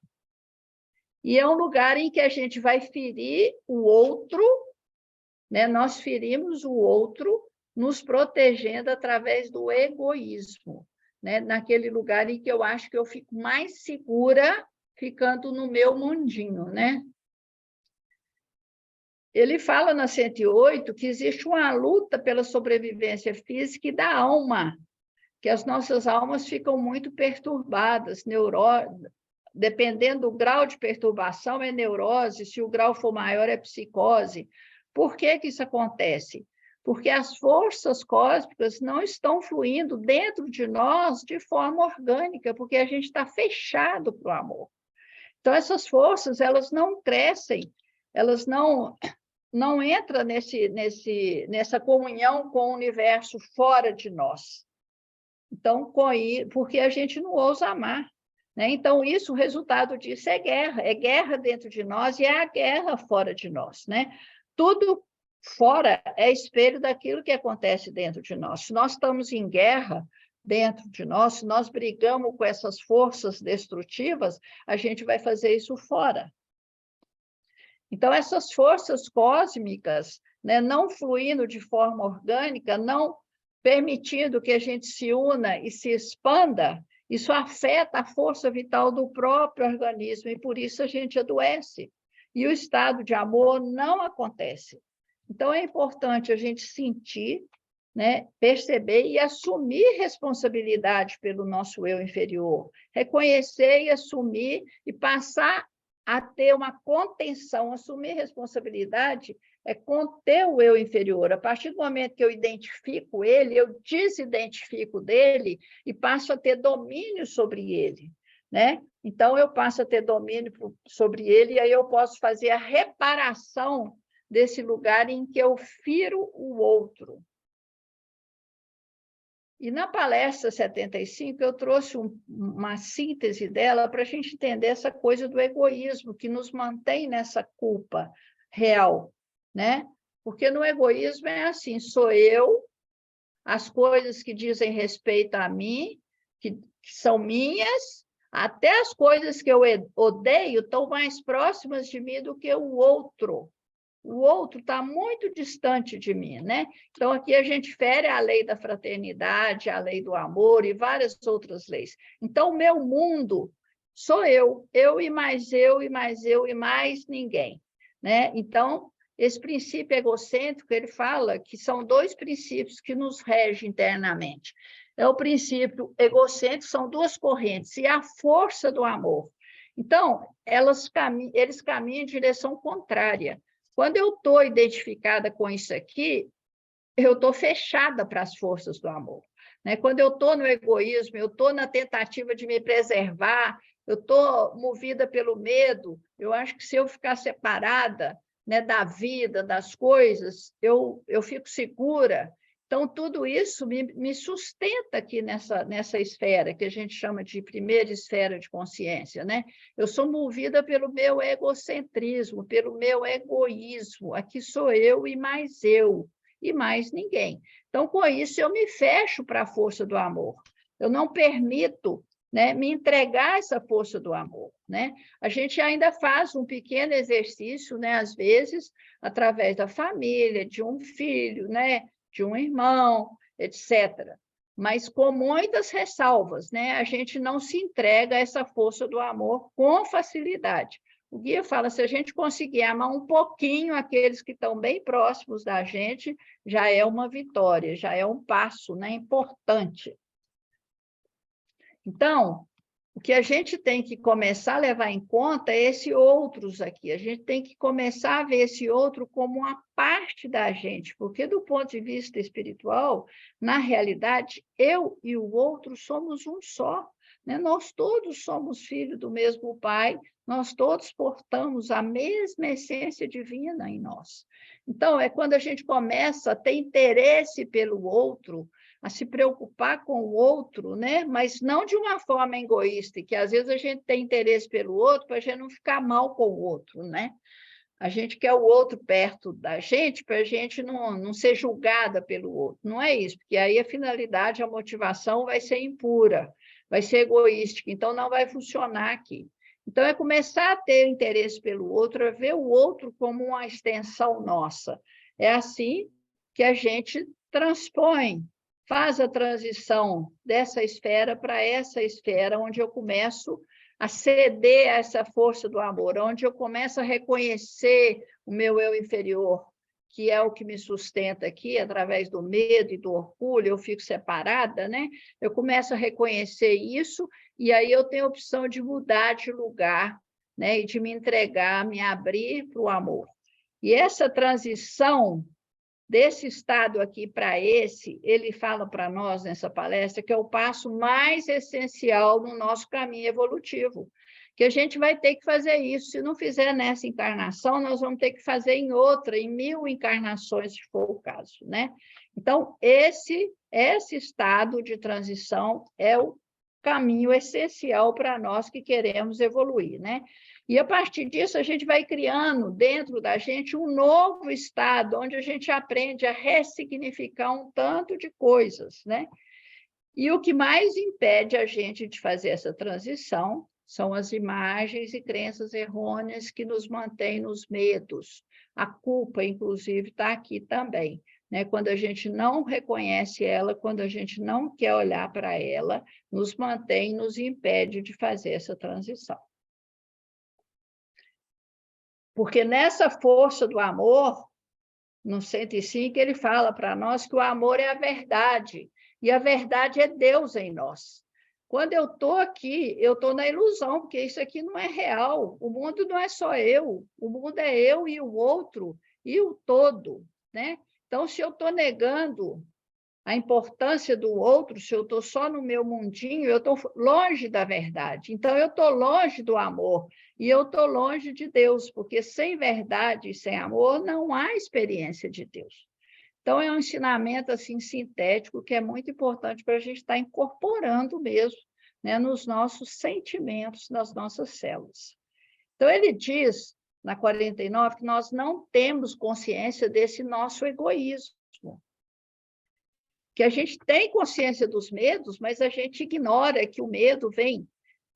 E é um lugar em que a gente vai ferir o outro, né? Nós ferimos o outro, nos protegendo através do egoísmo, né? Naquele lugar em que eu acho que eu fico mais segura ficando no meu mundinho, né? Ele fala na 108 que existe uma luta pela sobrevivência física e da alma, que as nossas almas ficam muito perturbadas, dependendo do grau de perturbação, é neurose, se o grau for maior, é psicose. Por que isso acontece? Porque as forças cósmicas não estão fluindo dentro de nós de forma orgânica, porque a gente está fechado para o amor. Então, essas forças, elas não crescem, elas não entram nessa comunhão com o universo fora de nós. Então, porque a gente não ousa amar. Né? Então, o resultado disso é guerra dentro de nós e é a guerra fora de nós. Né? Tudo fora é espelho daquilo que acontece dentro de nós. Se nós estamos em guerra dentro de nós, se nós brigamos com essas forças destrutivas, a gente vai fazer isso fora. Então, essas forças cósmicas, né, não fluindo de forma orgânica, não permitindo que a gente se una e se expanda, isso afeta a força vital do próprio organismo e por isso a gente adoece. E o estado de amor não acontece. Então, é importante a gente sentir, né, perceber e assumir responsabilidade pelo nosso eu inferior, reconhecer e assumir e passar a ter uma contenção, assumir responsabilidade é conter o eu inferior. A partir do momento que eu identifico ele, eu desidentifico dele e passo a ter domínio sobre ele, né? Então, eu passo a ter domínio sobre ele e aí eu posso fazer a reparação desse lugar em que eu firo o outro. E na palestra 75, eu trouxe uma síntese dela para a gente entender essa coisa do egoísmo, que nos mantém nessa culpa real, né? Porque no egoísmo é assim, sou eu, as coisas que dizem respeito a mim, que são minhas, até as coisas que eu odeio estão mais próximas de mim do que o outro. O outro está muito distante de mim, né? Então, aqui a gente fere a lei da fraternidade, a lei do amor e várias outras leis. Então, o meu mundo sou eu e mais eu, e mais eu, e mais ninguém, né? Então, esse princípio egocêntrico, ele fala que são dois princípios que nos regem internamente. É o princípio egocêntrico, são duas correntes, e a força do amor. Então, eles caminham em direção contrária. Quando eu estou identificada com isso aqui, eu estou fechada para as forças do amor. Né? Quando eu estou no egoísmo, eu estou na tentativa de me preservar, eu estou movida pelo medo, eu acho que se eu ficar separada, né, da vida, das coisas, eu fico segura. Então, tudo isso me sustenta aqui nessa esfera, que a gente chama de primeira esfera de consciência, né? Eu sou movida pelo meu egocentrismo, pelo meu egoísmo. Aqui sou eu e mais ninguém. Então, com isso, eu me fecho para a força do amor. Eu não permito, né, me entregar essa força do amor, né? A gente ainda faz um pequeno exercício, né, às vezes, através da família, de um filho, né, de um irmão, etc. Mas com muitas ressalvas, né? A gente não se entrega a essa força do amor com facilidade. O guia fala, se a gente conseguir amar um pouquinho aqueles que estão bem próximos da gente, já é uma vitória, já é um passo, né, importante. Então, o que a gente tem que começar a levar em conta é esse outros aqui. A gente tem que começar a ver esse outro como uma parte da gente, porque do ponto de vista espiritual, na realidade, eu e o outro somos um só, né? Nós todos somos filhos do mesmo Pai, nós todos portamos a mesma essência divina em nós. Então, é quando a gente começa a ter interesse pelo outro, a se preocupar com o outro, né? Mas não de uma forma egoísta, que às vezes a gente tem interesse pelo outro para a gente não ficar mal com o outro, né? A gente quer o outro perto da gente para a gente não ser julgada pelo outro. Não é isso, porque aí a finalidade, a motivação vai ser impura, vai ser egoística, então não vai funcionar aqui. Então, é começar a ter interesse pelo outro, é ver o outro como uma extensão nossa. É assim que a gente transpõe, faz a transição dessa esfera para essa esfera, onde eu começo a ceder a essa força do amor, onde eu começo a reconhecer o meu eu inferior, que é o que me sustenta aqui, através do medo e do orgulho, eu fico separada, né? Eu começo a reconhecer isso, e aí eu tenho a opção de mudar de lugar, né? E de me entregar, me abrir para o amor. E essa transição desse estado aqui para esse, ele fala para nós nessa palestra que é o passo mais essencial no nosso caminho evolutivo, que a gente vai ter que fazer isso. Se não fizer nessa encarnação, nós vamos ter que fazer em outra, em 1000 encarnações, se for o caso, né? Então, esse estado de transição é o caminho essencial para nós que queremos evoluir, né? E, a partir disso, a gente vai criando dentro da gente um novo estado, onde a gente aprende a ressignificar um tanto de coisas, né? E o que mais impede a gente de fazer essa transição são as imagens e crenças errôneas que nos mantêm nos medos. A culpa, inclusive, está aqui também, né? Quando a gente não reconhece ela, quando a gente não quer olhar para ela, nos mantém, nos impede de fazer essa transição. Porque nessa força do amor, no 105, ele fala para nós que o amor é a verdade, e a verdade é Deus em nós. Quando eu estou aqui, eu estou na ilusão, porque isso aqui não é real. O mundo não é só eu, o mundo é eu e o outro, e o todo, né? Então, se eu estou negando a importância do outro, se eu estou só no meu mundinho, eu estou longe da verdade. Então, eu estou longe do amor e eu estou longe de Deus, porque sem verdade e sem amor não há experiência de Deus. Então, é um ensinamento assim, sintético que é muito importante para a gente estar incorporando mesmo, né, nos nossos sentimentos, nas nossas células. Então, ele diz, na 49, que nós não temos consciência desse nosso egoísmo, que a gente tem consciência dos medos, mas a gente ignora que o medo vem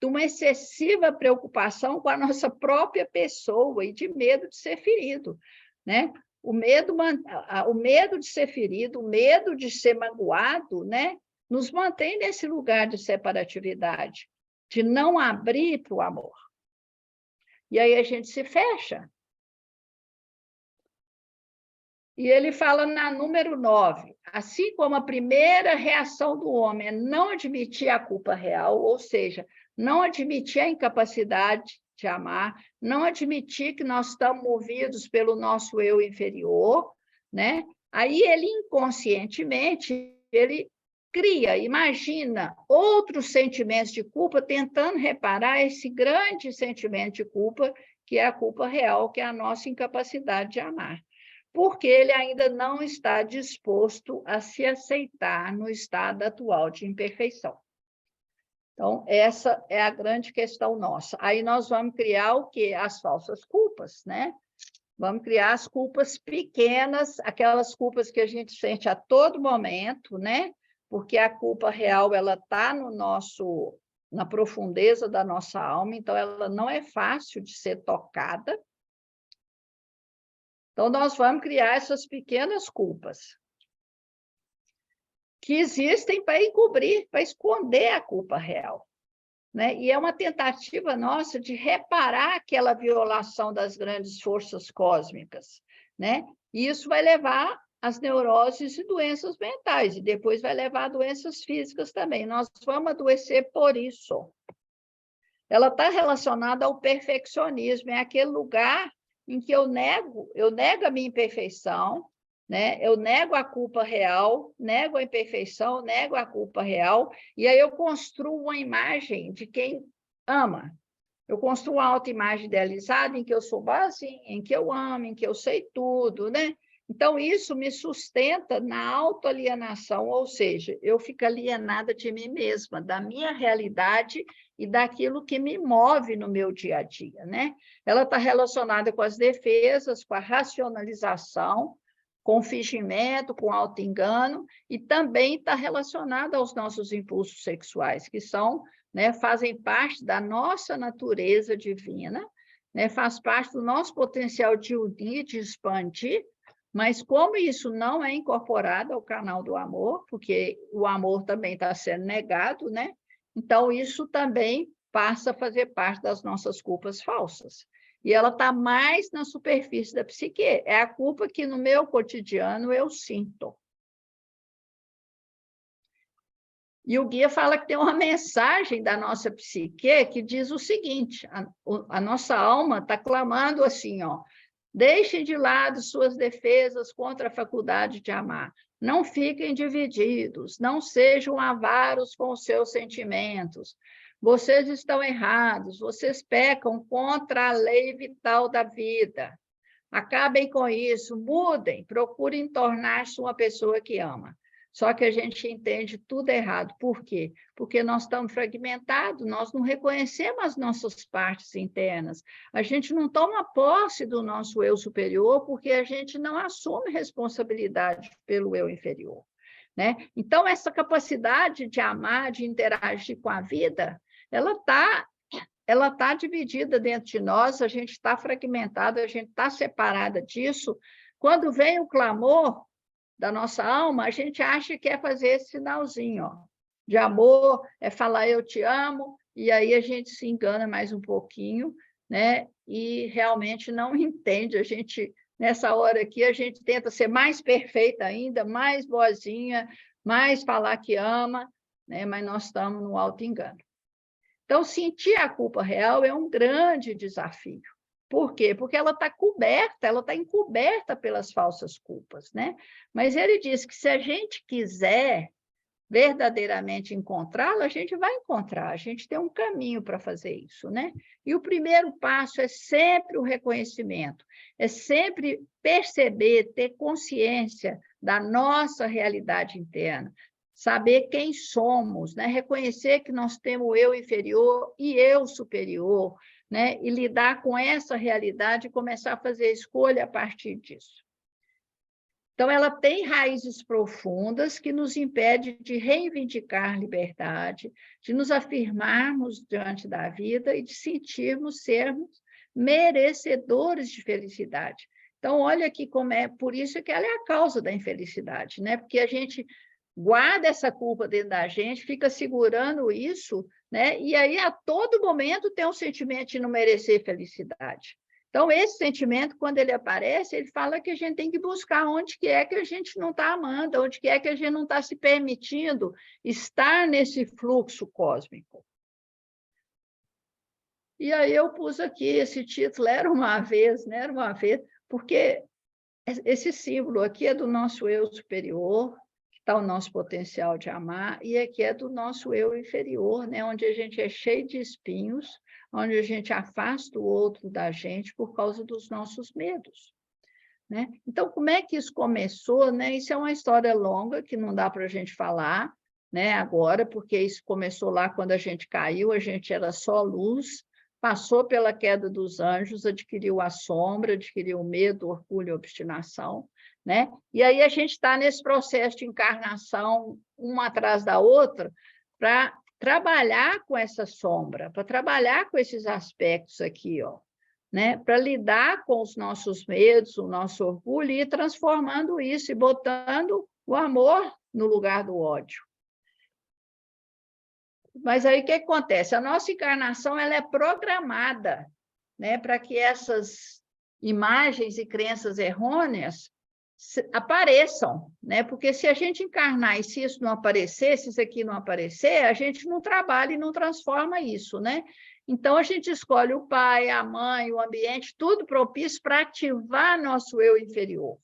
de uma excessiva preocupação com a nossa própria pessoa e de medo de ser ferido, né? O medo de ser ferido, o medo de ser magoado, né? Nos mantém nesse lugar de separatividade, de não abrir para o amor. E aí a gente se fecha. E ele fala na número 9, assim como a primeira reação do homem é não admitir a culpa real, ou seja, não admitir a incapacidade de amar, não admitir que nós estamos movidos pelo nosso eu inferior, né? Aí ele inconscientemente, ele cria, imagina outros sentimentos de culpa, tentando reparar esse grande sentimento de culpa que é a culpa real, que é a nossa incapacidade de amar. Porque ele ainda não está disposto a se aceitar no estado atual de imperfeição. Então, essa é a grande questão nossa. Aí nós vamos criar o quê? As falsas culpas, né? Vamos criar as culpas pequenas, aquelas culpas que a gente sente a todo momento, né? Porque a culpa real, ela está na profundeza da nossa alma, então ela não é fácil de ser tocada. Então, nós vamos criar essas pequenas culpas que existem para encobrir, para esconder a culpa real, né? E é uma tentativa nossa de reparar aquela violação das grandes forças cósmicas, né? E isso vai levar às neuroses e doenças mentais, e depois vai levar a doenças físicas também. Nós vamos adoecer por isso. Ela está relacionada ao perfeccionismo, é aquele lugar em que eu nego a minha imperfeição, né? Eu nego a culpa real, nego a imperfeição, nego a culpa real, e aí eu construo uma imagem de quem ama. Eu construo uma autoimagem idealizada em que eu sou boazinha, em que eu amo, em que eu sei tudo, né? Então, isso me sustenta na autoalienação, ou seja, eu fico alienada de mim mesma, da minha realidade e daquilo que me move no meu dia a dia, né? Ela está relacionada com as defesas, com a racionalização, com o fingimento, com o auto-engano, e também está relacionada aos nossos impulsos sexuais, que são, né, fazem parte da nossa natureza divina, né, faz parte do nosso potencial de unir, de expandir, mas como isso não é incorporado ao canal do amor, porque o amor também está sendo negado, né? Então, isso também passa a fazer parte das nossas culpas falsas. E ela está mais na superfície da psique. É a culpa que no meu cotidiano eu sinto. E o guia fala que tem uma mensagem da nossa psique que diz o seguinte: a nossa alma está clamando assim, ó, deixem de lado suas defesas contra a faculdade de amar. Não fiquem divididos, não sejam avaros com os seus sentimentos. Vocês estão errados, vocês pecam contra a lei vital da vida. Acabem com isso, mudem, procurem tornar-se uma pessoa que ama. Só que a gente entende tudo errado. Por quê? Porque nós estamos fragmentados, nós não reconhecemos as nossas partes internas. A gente não toma posse do nosso eu superior porque a gente não assume responsabilidade pelo eu inferior, né? Então, essa capacidade de amar, de interagir com a vida, ela está dividida dentro de nós, a gente está fragmentado, a gente está separada disso. Quando vem o clamor da nossa alma, a gente acha que é fazer esse sinalzinho, ó, de amor, é falar eu te amo, e aí a gente se engana mais um pouquinho, né? E realmente não entende. A gente, nessa hora aqui, a gente tenta ser mais perfeita ainda, mais boazinha, mais falar que ama, né? Mas nós estamos no auto-engano. Então, sentir a culpa real é um grande desafio. Por quê? Porque ela está coberta, ela está encoberta pelas falsas culpas, né? Mas ele diz que se a gente quiser verdadeiramente encontrá-la, a gente vai encontrar, a gente tem um caminho para fazer isso, né? E o primeiro passo é sempre o reconhecimento, é sempre perceber, ter consciência da nossa realidade interna, saber quem somos, né? Reconhecer que nós temos o eu inferior e eu superior, né? E lidar com essa realidade e começar a fazer escolha a partir disso. Então, ela tem raízes profundas que nos impedem de reivindicar liberdade, de nos afirmarmos diante da vida e de sermos merecedores de felicidade. Então, olha aqui como é, por isso que ela é a causa da infelicidade, né? Porque a gente guarda essa culpa dentro da gente, fica segurando isso, né? E aí, a todo momento, tem um sentimento de não merecer felicidade. Então, esse sentimento, quando ele aparece, ele fala que a gente tem que buscar onde que é que a gente não está amando, onde que é que a gente não está se permitindo estar nesse fluxo cósmico. E aí eu pus aqui esse título, Era uma vez, né? Era uma vez, porque esse símbolo aqui é do nosso eu superior, que está o nosso potencial de amar, e aqui é do nosso eu inferior, né? Onde a gente é cheio de espinhos, onde a gente afasta o outro da gente por causa dos nossos medos, né? Então, como é que isso começou, né? Isso é uma história longa que não dá para a gente falar, né, agora, porque isso começou lá quando a gente caiu, a gente era só luz, passou pela queda dos anjos, adquiriu a sombra, adquiriu o medo, orgulho e obstinação, né? E aí a gente está nesse processo de encarnação, uma atrás da outra, para trabalhar com essa sombra, para trabalhar com esses aspectos aqui, ó, né? Para lidar com os nossos medos, o nosso orgulho, e ir transformando isso e botando o amor no lugar do ódio. Mas aí o que acontece? A nossa encarnação ela é programada, né, para que essas imagens e crenças errôneas apareçam, né? Porque se a gente encarnar e se isso não aparecer, se isso aqui não aparecer, a gente não trabalha e não transforma isso, né? Então, a gente escolhe o pai, a mãe, o ambiente, tudo propício para ativar nosso eu inferior,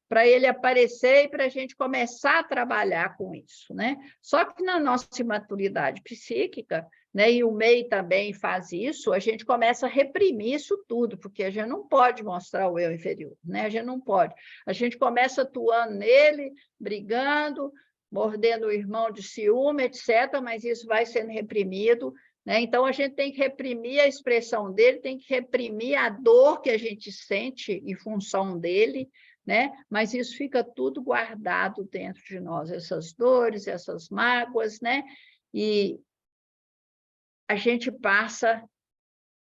para ele aparecer e para a gente começar a trabalhar com isso, né? Só que na nossa imaturidade psíquica, né, e o MEI também faz isso, a gente começa a reprimir isso tudo, porque a gente não pode mostrar o eu inferior, né? A gente não pode. A gente começa atuando nele, brigando, mordendo o irmão de ciúme, etc., mas isso vai sendo reprimido, né? Então, a gente tem que reprimir a expressão dele, tem que reprimir a dor que a gente sente em função dele, né? Mas isso fica tudo guardado dentro de nós, essas dores, essas mágoas, né? E a gente passa,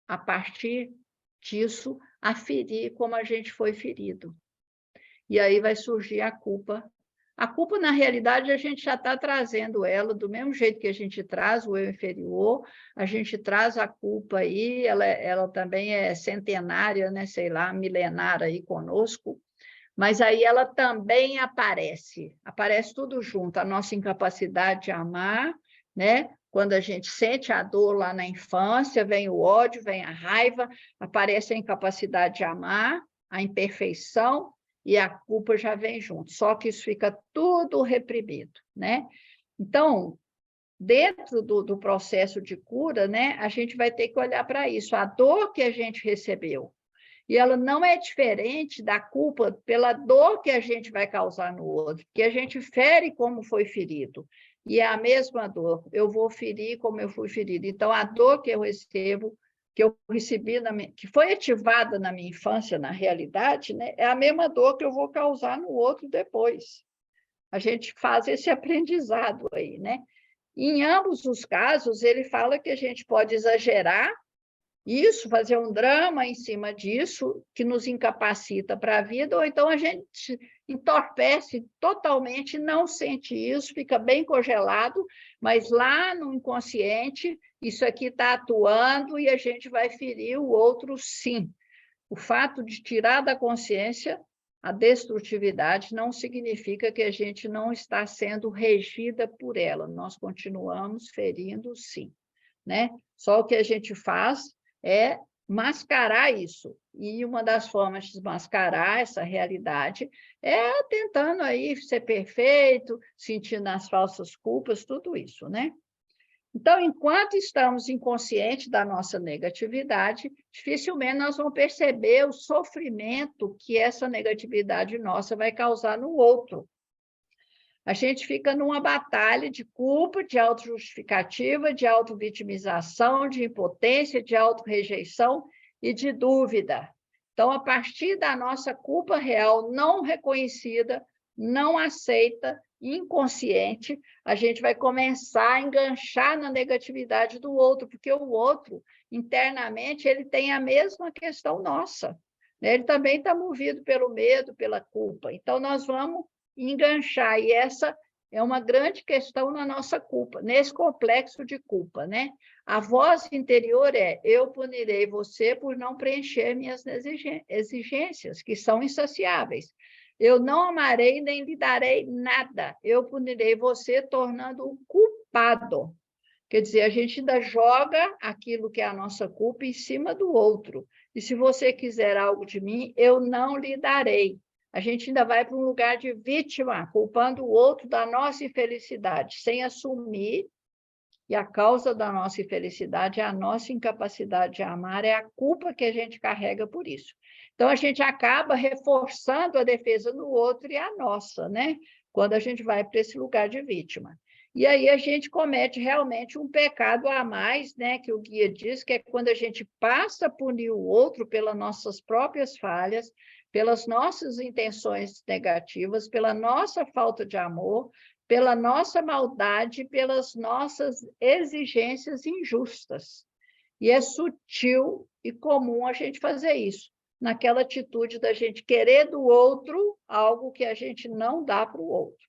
a partir disso, a ferir como a gente foi ferido. E aí vai surgir a culpa. A culpa, na realidade, a gente já está trazendo ela do mesmo jeito que a gente traz o eu inferior, a gente traz a culpa aí, ela também é centenária, né? Sei lá, milenar aí conosco, mas aí ela também aparece tudo junto, a nossa incapacidade de amar, né? Quando a gente sente a dor lá na infância, vem o ódio, vem a raiva, aparece a incapacidade de amar, a imperfeição, e a culpa já vem junto, só que isso fica tudo reprimido, né? Então, dentro do processo de cura, né, a gente vai ter que olhar para isso, a dor que a gente recebeu, e ela não é diferente da culpa pela dor que a gente vai causar no outro, porque a gente fere como foi ferido, e é a mesma dor, eu vou ferir como eu fui ferido. Então, a dor que eu recebo, que eu recebi, que foi ativada na minha infância, na realidade, né, é a mesma dor que eu vou causar no outro depois. A gente faz esse aprendizado aí, né? Em ambos os casos, ele fala que a gente pode exagerar isso, fazer um drama em cima disso, que nos incapacita para a vida, ou então a gente entorpece totalmente, não sente isso, fica bem congelado, mas lá no inconsciente, isso aqui está atuando e a gente vai ferir o outro, sim. O fato de tirar da consciência a destrutividade não significa que a gente não está sendo regida por ela, nós continuamos ferindo, sim, né? Só o que a gente faz é mascarar isso. E uma das formas de mascarar essa realidade é tentando aí ser perfeito, sentindo as falsas culpas, tudo isso, né? Então, enquanto estamos inconscientes da nossa negatividade, dificilmente nós vamos perceber o sofrimento que essa negatividade nossa vai causar no outro. A gente fica numa batalha de culpa, de autojustificativa, de autovitimização, de impotência, de autorrejeição e de dúvida. Então, a partir da nossa culpa real não reconhecida, não aceita, inconsciente, a gente vai começar a enganchar na negatividade do outro, porque o outro, internamente, ele tem a mesma questão nossa, né? Ele também está movido pelo medo, pela culpa. Então, nós vamos enganchar, e essa é uma grande questão na nossa culpa, nesse complexo de culpa, né? A voz interior é: eu punirei você por não preencher minhas exigências, que são insaciáveis. Eu não amarei nem lhe darei nada. Eu punirei você tornando-o culpado. Quer dizer, a gente ainda joga aquilo que é a nossa culpa em cima do outro. E se você quiser algo de mim, eu não lhe darei. A gente ainda vai para um lugar de vítima, culpando o outro da nossa infelicidade, sem assumir E a causa da nossa infelicidade é a nossa incapacidade de amar, é a culpa que a gente carrega por isso. Então, a gente acaba reforçando a defesa do outro e a nossa, né? Quando a gente vai para esse lugar de vítima. E aí a gente comete realmente um pecado a mais, né? Que o guia diz, que é quando a gente passa a punir o outro pelas nossas próprias falhas, pelas nossas intenções negativas, pela nossa falta de amor, pela nossa maldade, pelas nossas exigências injustas. E é sutil e comum a gente fazer isso, naquela atitude da gente querer do outro algo que a gente não dá para o outro.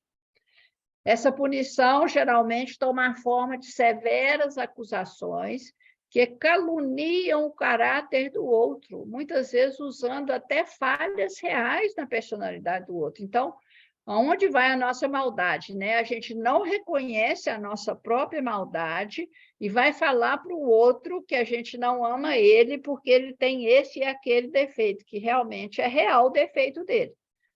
Essa punição geralmente toma a forma de severas acusações que caluniam o caráter do outro, muitas vezes usando até falhas reais na personalidade do outro. Então, aonde vai a nossa maldade, né? A gente não reconhece a nossa própria maldade e vai falar para o outro que a gente não ama ele porque ele tem esse e aquele defeito, que realmente é real o defeito dele.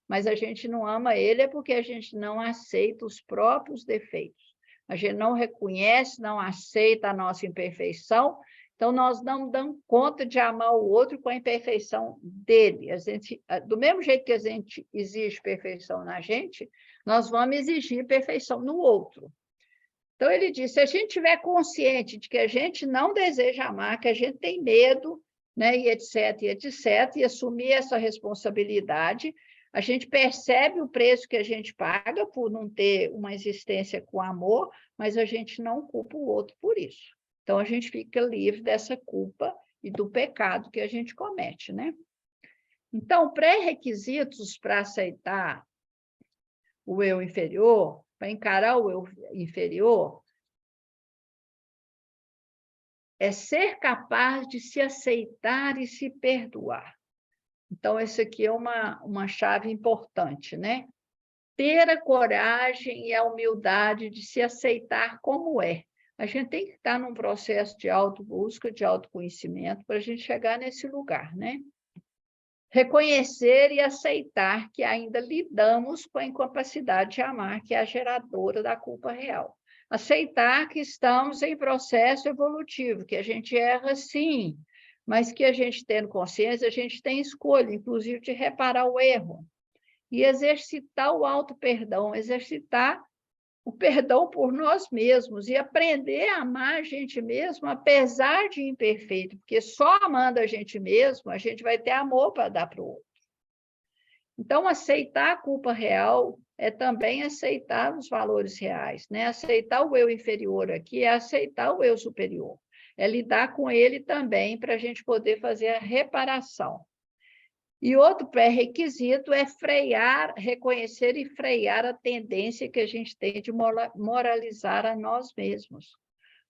Mas a gente não ama ele é porque a gente não aceita os próprios defeitos. A gente não reconhece, não aceita a nossa imperfeição, então nós não damos conta de amar o outro com a imperfeição dele. Do mesmo jeito que a gente exige perfeição na gente, nós vamos exigir perfeição no outro. Então ele diz, se a gente estiver consciente de que a gente não deseja amar, que a gente tem medo, né, e etc, e assumir essa responsabilidade, a gente percebe o preço que a gente paga por não ter uma existência com amor, mas a gente não culpa o outro por isso. Então, a gente fica livre dessa culpa e do pecado que a gente comete, né? Então, pré-requisitos para aceitar o eu inferior, para encarar o eu inferior, é ser capaz de se aceitar e se perdoar. Então, essa aqui é uma chave importante, né? Ter a coragem e a humildade de se aceitar como é. A gente tem que estar num processo de autobusca, de autoconhecimento, para a gente chegar nesse lugar, né? Reconhecer e aceitar que ainda lidamos com a incapacidade de amar, que é a geradora da culpa real. Aceitar que estamos em processo evolutivo, que a gente erra sim, mas que a gente tendo consciência, a gente tem escolha, inclusive de reparar o erro. E exercitar o auto-perdão, exercitar o perdão por nós mesmos e aprender a amar a gente mesmo, apesar de imperfeito, porque só amando a gente mesmo, a gente vai ter amor para dar para o outro. Então, aceitar a culpa real é também aceitar os valores reais, né? Aceitar o eu inferior aqui é aceitar o eu superior. É lidar com ele também para a gente poder fazer a reparação. E outro pré-requisito é frear, reconhecer e frear a tendência que a gente tem de moralizar a nós mesmos,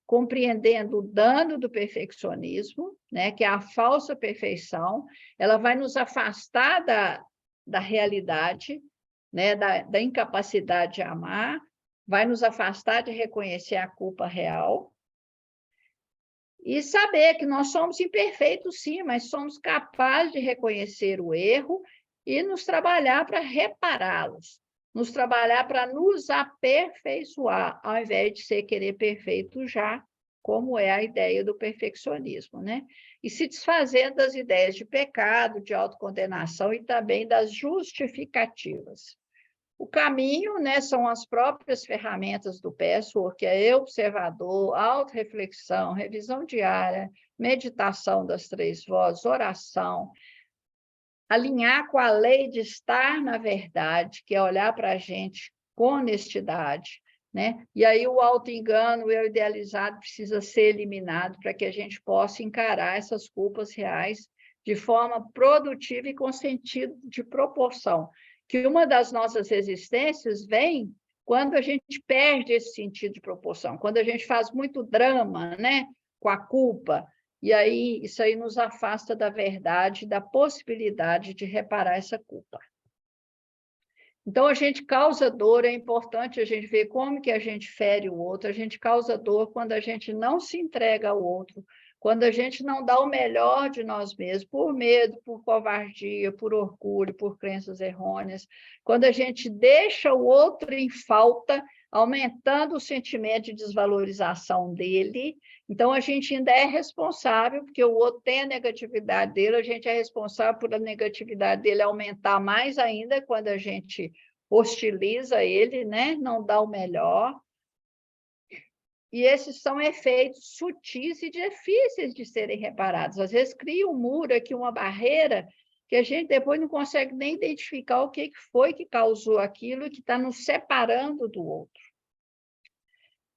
compreendendo o dano do perfeccionismo, né, que é a falsa perfeição, ela vai nos afastar da realidade, né, da incapacidade de amar, vai nos afastar de reconhecer a culpa real, e saber que nós somos imperfeitos, sim, mas somos capazes de reconhecer o erro e nos trabalhar para repará-los, nos trabalhar para nos aperfeiçoar, ao invés de ser querer perfeito já, como é a ideia do perfeccionismo, né? E se desfazer das ideias de pecado, de autocondenação e também das justificativas. O caminho, né, são as próprias ferramentas do Password, que é observador, autorreflexão, revisão diária, meditação das 3 vozes, oração, alinhar com a lei de estar na verdade, que é olhar para a gente com honestidade, né? E aí o auto-engano, o eu idealizado precisa ser eliminado para que a gente possa encarar essas culpas reais de forma produtiva e com sentido de proporção. Que uma das nossas resistências vem quando a gente perde esse sentido de proporção, quando a gente faz muito drama, né, com a culpa, e aí isso aí nos afasta da verdade, da possibilidade de reparar essa culpa. Então, a gente causa dor, é importante a gente ver como que a gente fere o outro, a gente causa dor quando a gente não se entrega ao outro, quando a gente não dá o melhor de nós mesmos, por medo, por covardia, por orgulho, por crenças errôneas, quando a gente deixa o outro em falta, aumentando o sentimento de desvalorização dele, então a gente ainda é responsável, porque o outro tem a negatividade dele, a gente é responsável por a negatividade dele aumentar mais ainda quando a gente hostiliza ele, né? Não dá o melhor. E esses são efeitos sutis e difíceis de serem reparados. Às vezes cria um muro aqui, uma barreira, que a gente depois não consegue nem identificar o que foi que causou aquilo e que está nos separando do outro.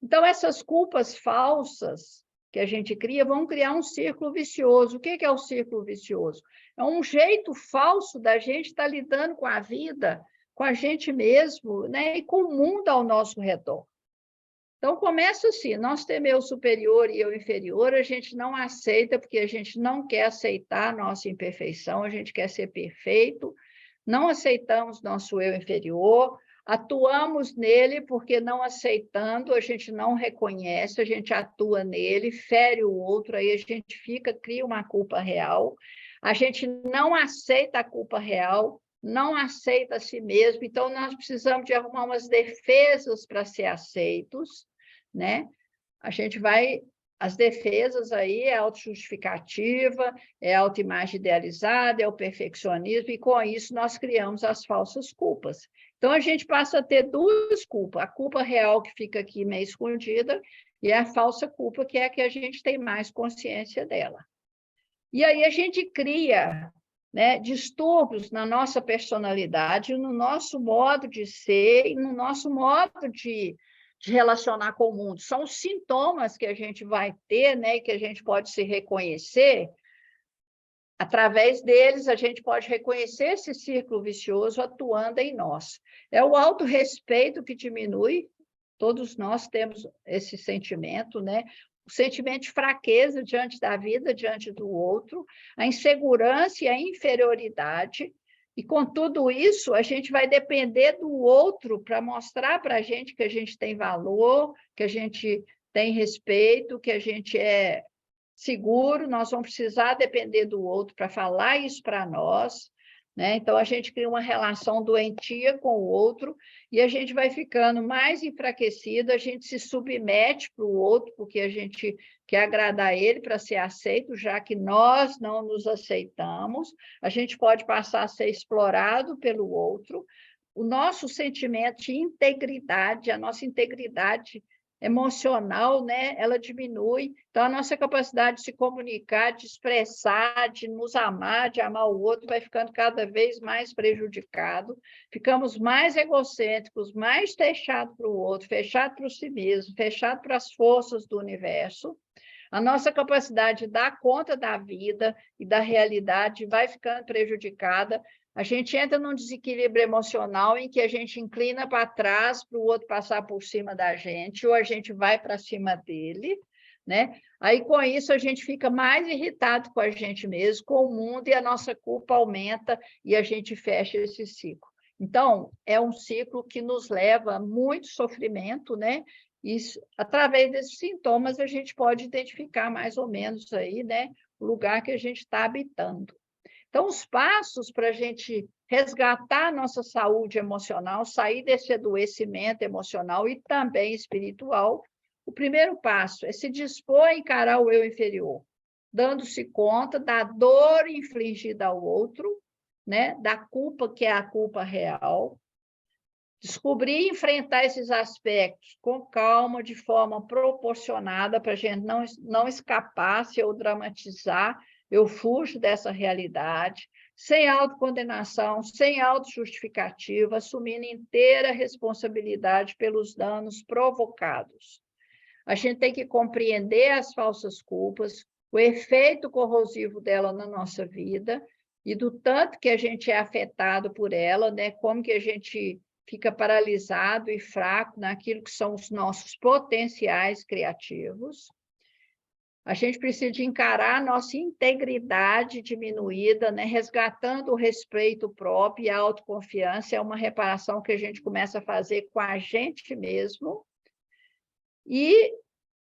Então, essas culpas falsas que a gente cria vão criar um círculo vicioso. O que é o círculo vicioso? É um jeito falso da gente estar lidando com a vida, com a gente mesmo, né? E com o mundo ao nosso redor. Então, começa assim, nós temos eu superior e eu inferior, a gente não aceita, porque a gente não quer aceitar a nossa imperfeição, a gente quer ser perfeito, não aceitamos nosso eu inferior, atuamos nele, porque não aceitando, a gente não reconhece, a gente atua nele, fere o outro, aí a gente cria uma culpa real, a gente não aceita a culpa real, não aceita a si mesmo, então nós precisamos de arrumar umas defesas para ser aceitos, né? A gente vai... As defesas aí é a autojustificativa, é a autoimagem idealizada, é o perfeccionismo, e com isso nós criamos as falsas culpas. Então, a gente passa a ter duas culpas, a culpa real que fica aqui meio escondida, e a falsa culpa, que é a que a gente tem mais consciência dela. E aí a gente cria, né, distúrbios na nossa personalidade, no nosso modo de ser e no nosso modo de relacionar com o mundo. São os sintomas que a gente vai ter, né, que a gente pode se reconhecer. Através deles, a gente pode reconhecer esse círculo vicioso atuando em nós. É o autorrespeito que diminui, todos nós temos esse sentimento, né? O sentimento de fraqueza diante da vida, diante do outro, a insegurança e a inferioridade. E com tudo isso, a gente vai depender do outro para mostrar para a gente que a gente tem valor, que a gente tem respeito, que a gente é seguro, nós vamos precisar depender do outro para falar isso para nós, né? Então, a gente cria uma relação doentia com o outro e a gente vai ficando mais enfraquecido, a gente se submete para o outro, porque a gente quer agradar ele para ser aceito, já que nós não nos aceitamos, a gente pode passar a ser explorado pelo outro. O nosso sentimento de integridade, a nossa integridade emocional, né, ela diminui. Então, a nossa capacidade de se comunicar, de expressar, de nos amar, de amar o outro, vai ficando cada vez mais prejudicado. Ficamos mais egocêntricos, mais fechados para o outro, fechados para si mesmo, fechados para as forças do universo. A nossa capacidade de dar conta da vida e da realidade vai ficando prejudicada. A gente entra num desequilíbrio emocional em que a gente inclina para trás para o outro passar por cima da gente, ou a gente vai para cima dele, né? Aí, com isso, a gente fica mais irritado com a gente mesmo, com o mundo, e a nossa culpa aumenta e a gente fecha esse ciclo. Então, é um ciclo que nos leva a muito sofrimento, né? E, através desses sintomas, a gente pode identificar mais ou menos aí, né, o lugar que a gente está habitando. Então, os passos para a gente resgatar a nossa saúde emocional, sair desse adoecimento emocional e também espiritual, o primeiro passo é se dispor a encarar o eu inferior, dando-se conta da dor infligida ao outro, né, da culpa que é a culpa real, descobrir e enfrentar esses aspectos com calma, de forma proporcionada, para a gente não escapar, se eu dramatizar, eu fujo dessa realidade, sem autocondenação, sem autojustificativa, assumindo inteira responsabilidade pelos danos provocados. A gente tem que compreender as falsas culpas, o efeito corrosivo dela na nossa vida, e do tanto que a gente é afetado por ela, né? Como que a gente fica paralisado e fraco naquilo que são os nossos potenciais criativos. A gente precisa de encarar a nossa integridade diminuída, né? Resgatando o respeito próprio e a autoconfiança. É uma reparação que a gente começa a fazer com a gente mesmo. E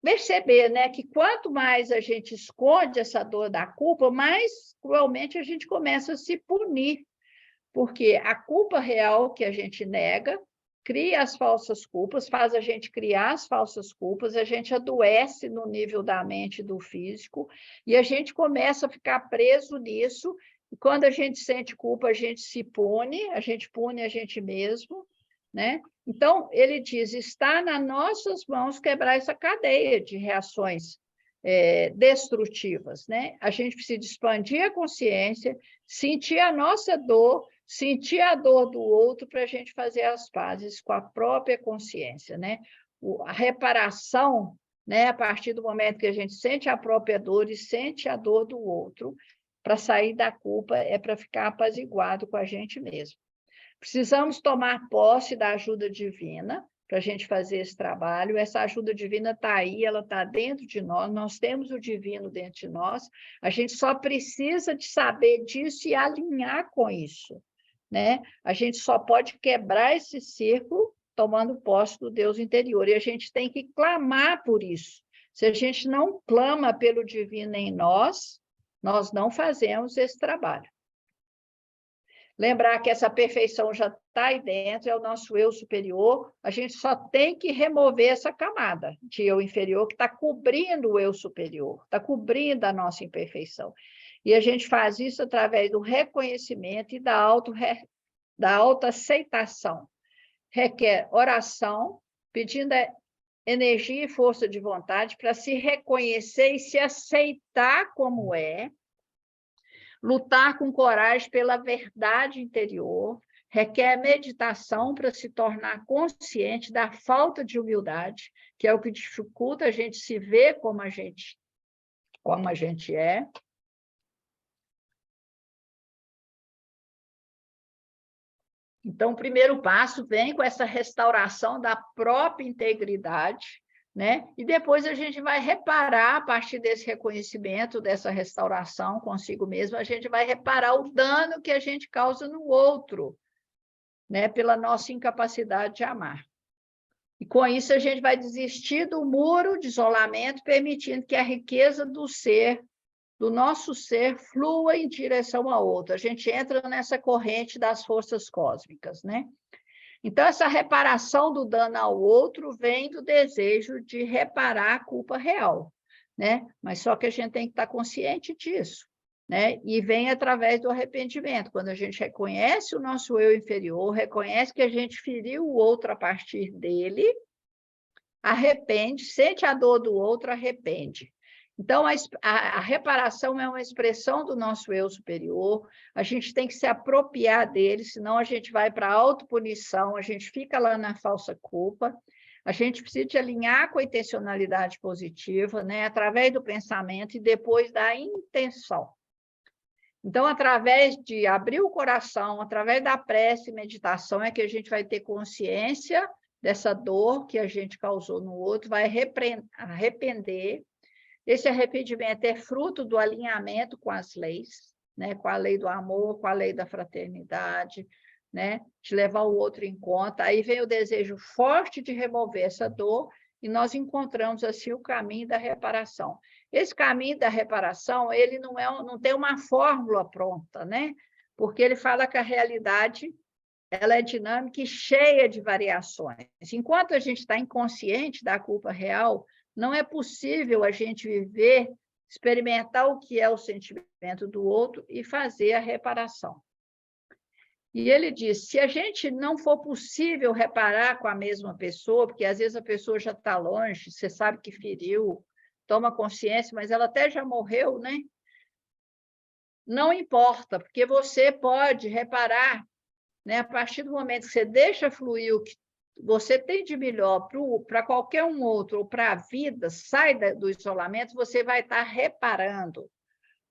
perceber, né, que quanto mais a gente esconde essa dor da culpa, mais cruelmente a gente começa a se punir, porque a culpa real que a gente nega cria as falsas culpas, faz a gente criar as falsas culpas, a gente adoece no nível da mente e do físico, e a gente começa a ficar preso nisso, e quando a gente sente culpa, a gente se pune, a gente pune a gente mesmo, né? Então, ele diz, está nas nossas mãos quebrar essa cadeia de reações destrutivas, né? A gente precisa expandir a consciência, sentir a nossa dor, sentir a dor do outro para a gente fazer as pazes com a própria consciência, né? A reparação, né? A partir do momento que a gente sente a própria dor e sente a dor do outro, para sair da culpa é para ficar apaziguado com a gente mesmo. Precisamos tomar posse da ajuda divina para a gente fazer esse trabalho. Essa ajuda divina está aí, ela está dentro de nós, nós temos o divino dentro de nós, a gente só precisa de saber disso e alinhar com isso, né? A gente só pode quebrar esse círculo tomando posse do Deus interior, e a gente tem que clamar por isso. Se a gente não clama pelo divino em nós, nós não fazemos esse trabalho. Lembrar que essa perfeição já está aí dentro, é o nosso eu superior, a gente só tem que remover essa camada de eu inferior que está cobrindo o eu superior, está cobrindo a nossa imperfeição. E a gente faz isso através do reconhecimento e da autoaceitação. Requer oração, pedindo energia e força de vontade para se reconhecer e se aceitar como é, lutar com coragem pela verdade interior, requer meditação para se tornar consciente da falta de humildade, que é o que dificulta a gente se ver como a gente é. Então, o primeiro passo vem com essa restauração da própria integridade, né? E depois a gente vai reparar, a partir desse reconhecimento, dessa restauração consigo mesmo, a gente vai reparar o dano que a gente causa no outro, né? Pela nossa incapacidade de amar. E com isso a gente vai desistir do muro de isolamento, permitindo que a riqueza do ser, do nosso ser, flua em direção ao outro. A gente entra nessa corrente das forças cósmicas, né? Então, essa reparação do dano ao outro vem do desejo de reparar a culpa real, né? Mas só que a gente tem que estar consciente disso, né? E vem através do arrependimento, quando a gente reconhece o nosso eu inferior, reconhece que a gente feriu o outro a partir dele, arrepende, sente a dor do outro, arrepende. Então, a reparação é uma expressão do nosso eu superior, a gente tem que se apropriar dele, senão a gente vai para a autopunição, a gente fica lá na falsa culpa, a gente precisa de alinhar com a intencionalidade positiva, né, através do pensamento e depois da intenção. Então, através de abrir o coração, através da prece e meditação, é que a gente vai ter consciência dessa dor que a gente causou no outro, vai arrepender. Esse arrependimento é fruto do alinhamento com as leis, né? Com a lei do amor, com a lei da fraternidade, né? De levar o outro em conta. Aí vem o desejo forte de remover essa dor e nós encontramos assim o caminho da reparação. Esse caminho da reparação, ele não tem uma fórmula pronta, né? Porque ele fala que a realidade ela é dinâmica e cheia de variações. Enquanto a gente está inconsciente da culpa real, não é possível a gente viver, experimentar o que é o sentimento do outro e fazer a reparação. E ele diz, se a gente não for possível reparar com a mesma pessoa, porque às vezes a pessoa já está longe, você sabe que feriu, toma consciência, mas ela até já morreu, né? Não importa, porque você pode reparar, né? A partir do momento que você deixa fluir o que você tem de melhor para qualquer um outro, ou para a vida, sai do isolamento, você vai estar reparando.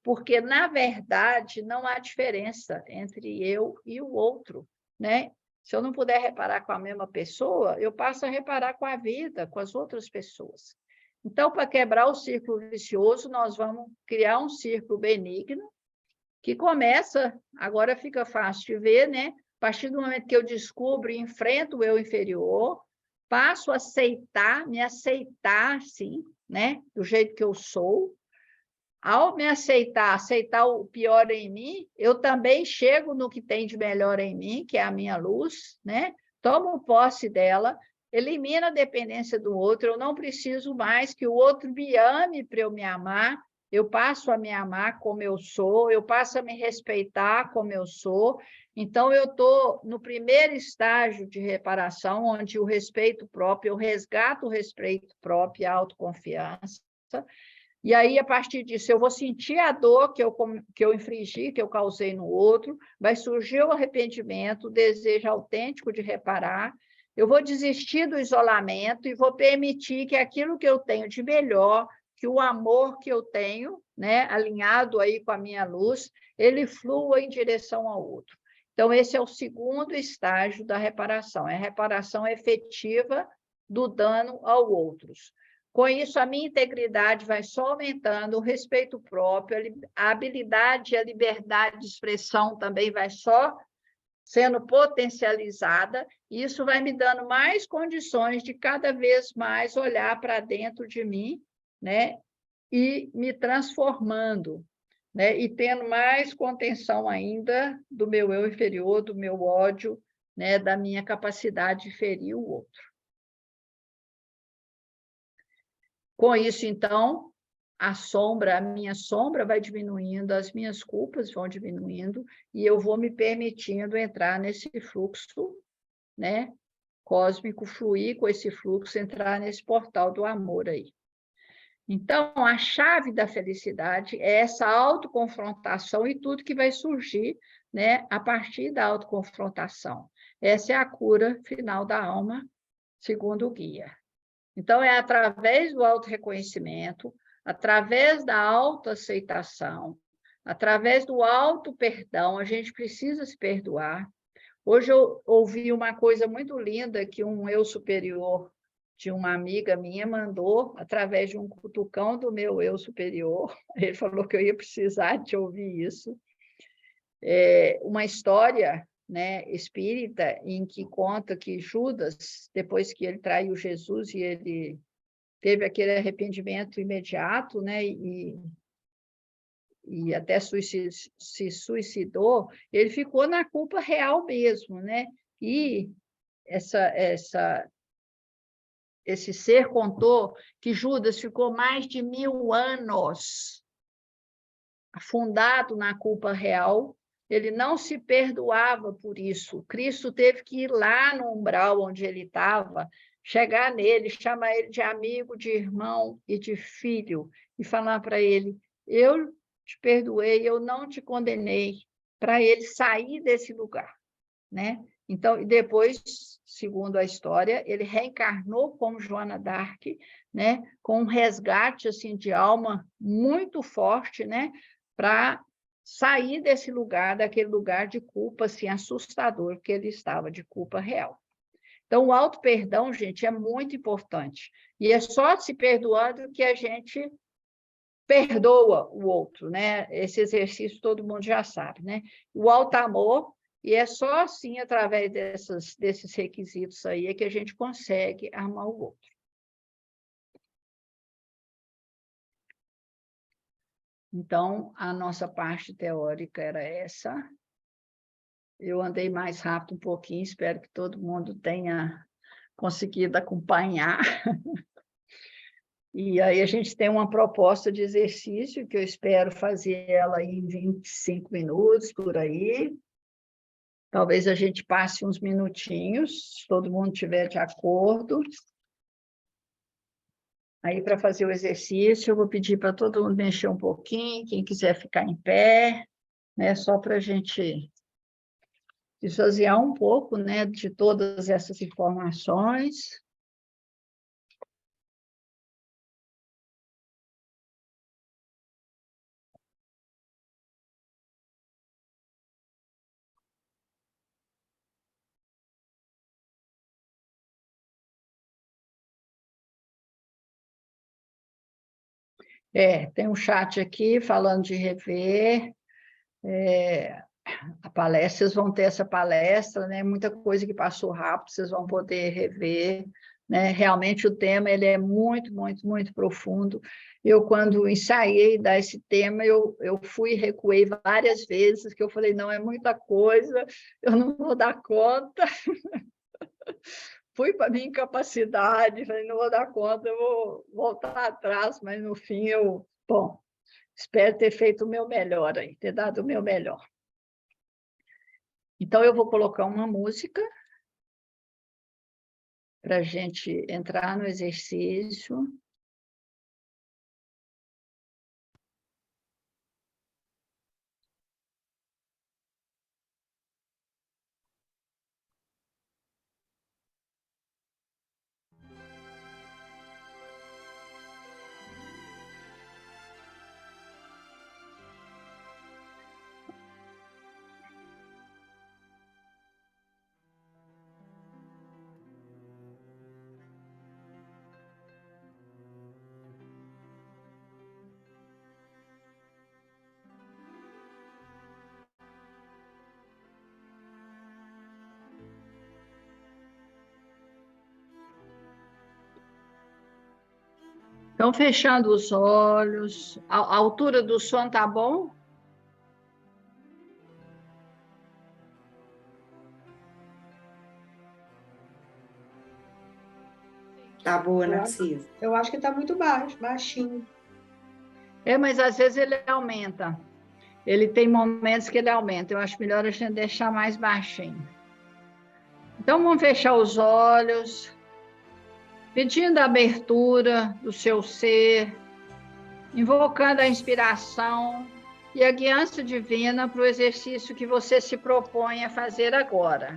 Porque, na verdade, não há diferença entre eu e o outro, né? Se eu não puder reparar com a mesma pessoa, eu passo a reparar com a vida, com as outras pessoas. Então, para quebrar o círculo vicioso, nós vamos criar um círculo benigno, que começa, agora fica fácil de ver, né? A partir do momento que eu descubro e enfrento o eu inferior, passo a aceitar, me aceitar, sim, né? Do jeito que eu sou. Ao me aceitar o pior em mim, eu também chego no que tem de melhor em mim, que é a minha luz, né? Tomo posse dela, elimino a dependência do outro, eu não preciso mais que o outro me ame para eu me amar, eu passo a me amar como eu sou, eu passo a me respeitar como eu sou. Então, eu estou no primeiro estágio de reparação, onde o respeito próprio, eu resgato o respeito próprio e a autoconfiança. E aí, a partir disso, eu vou sentir a dor que eu infligi, que eu causei no outro, vai surgir o arrependimento, o desejo autêntico de reparar, eu vou desistir do isolamento e vou permitir que aquilo que eu tenho de melhor, que o amor que eu tenho, né, alinhado aí com a minha luz, ele flua em direção ao outro. Então, esse é o segundo estágio da reparação, é a reparação efetiva do dano aos outros. Com isso, a minha integridade vai só aumentando, o respeito próprio, a habilidade e a liberdade de expressão também vai só sendo potencializada, e isso vai me dando mais condições de cada vez mais olhar para dentro de mim, né, e me transformando, né, e tendo mais contenção ainda do meu eu inferior, do meu ódio, né, da minha capacidade de ferir o outro. Com isso, então, a minha sombra vai diminuindo, as minhas culpas vão diminuindo, e eu vou me permitindo entrar nesse fluxo, né, cósmico, fluir com esse fluxo, entrar nesse portal do amor aí. Então, a chave da felicidade é essa autoconfrontação e tudo que vai surgir, né, a partir da autoconfrontação. Essa é a cura final da alma, segundo o guia. Então, é através do autorreconhecimento, através da autoaceitação, através do auto-perdão, a gente precisa se perdoar. Hoje eu ouvi uma coisa muito linda que um eu superior de uma amiga minha mandou, através de um cutucão do meu eu superior. Ele falou que eu ia precisar de ouvir isso. Uma história, né, espírita, em que conta que Judas, depois que ele traiu Jesus e ele teve aquele arrependimento imediato, né, e até se suicidou, ele ficou na culpa real mesmo, né? E esse ser contou que Judas ficou mais de 1000 anos afundado na culpa real. Ele não se perdoava por isso. Cristo teve que ir lá no umbral onde ele estava, chegar nele, chamar ele de amigo, de irmão e de filho, e falar para ele: eu te perdoei, eu não te condenei, para ele sair desse lugar, né? Então, depois, segundo a história, ele reencarnou como Joana d'Arc, né? Com um resgate assim, de alma muito forte, né? Para sair desse lugar, daquele lugar de culpa assim, assustador que ele estava, de culpa real. Então, o auto-perdão, gente, é muito importante. E é só se perdoando que a gente perdoa o outro, né? Esse exercício todo mundo já sabe, né? O auto-amor, e é só assim, através desses requisitos aí, é que a gente consegue amar o outro. Então, a nossa parte teórica era essa. Eu andei mais rápido um pouquinho, espero que todo mundo tenha conseguido acompanhar. E aí a gente tem uma proposta de exercício, que eu espero fazer ela em 25 minutos, por aí. Talvez a gente passe uns minutinhos, se todo mundo estiver de acordo. Aí, para fazer o exercício, eu vou pedir para todo mundo mexer um pouquinho, quem quiser ficar em pé, né, só para a gente esvaziar um pouco, né, de todas essas informações. Tem um chat aqui falando de rever. A palestra, vocês vão ter essa palestra, né? Muita coisa que passou rápido, vocês vão poder rever né? Realmente o tema ele é muito, muito, muito profundo. Eu, quando ensaiei dar esse tema, eu fui e recuei várias vezes, que eu falei, não, é muita coisa, eu não vou dar conta. Fui para a minha incapacidade, falei, não vou dar conta, eu vou voltar atrás, mas no fim bom, espero ter feito o meu melhor aí, ter dado o meu melhor. Então, eu vou colocar uma música para a gente entrar no exercício. Então, fechando os olhos, a altura do som tá bom? Tá boa, Narcisa? Eu acho que está muito baixo, baixinho. Mas às vezes ele aumenta. Ele tem momentos que ele aumenta. Eu acho melhor a gente deixar mais baixinho. Então, vamos fechar os olhos, pedindo a abertura do seu ser, invocando a inspiração e a guiança divina para o exercício que você se propõe a fazer agora.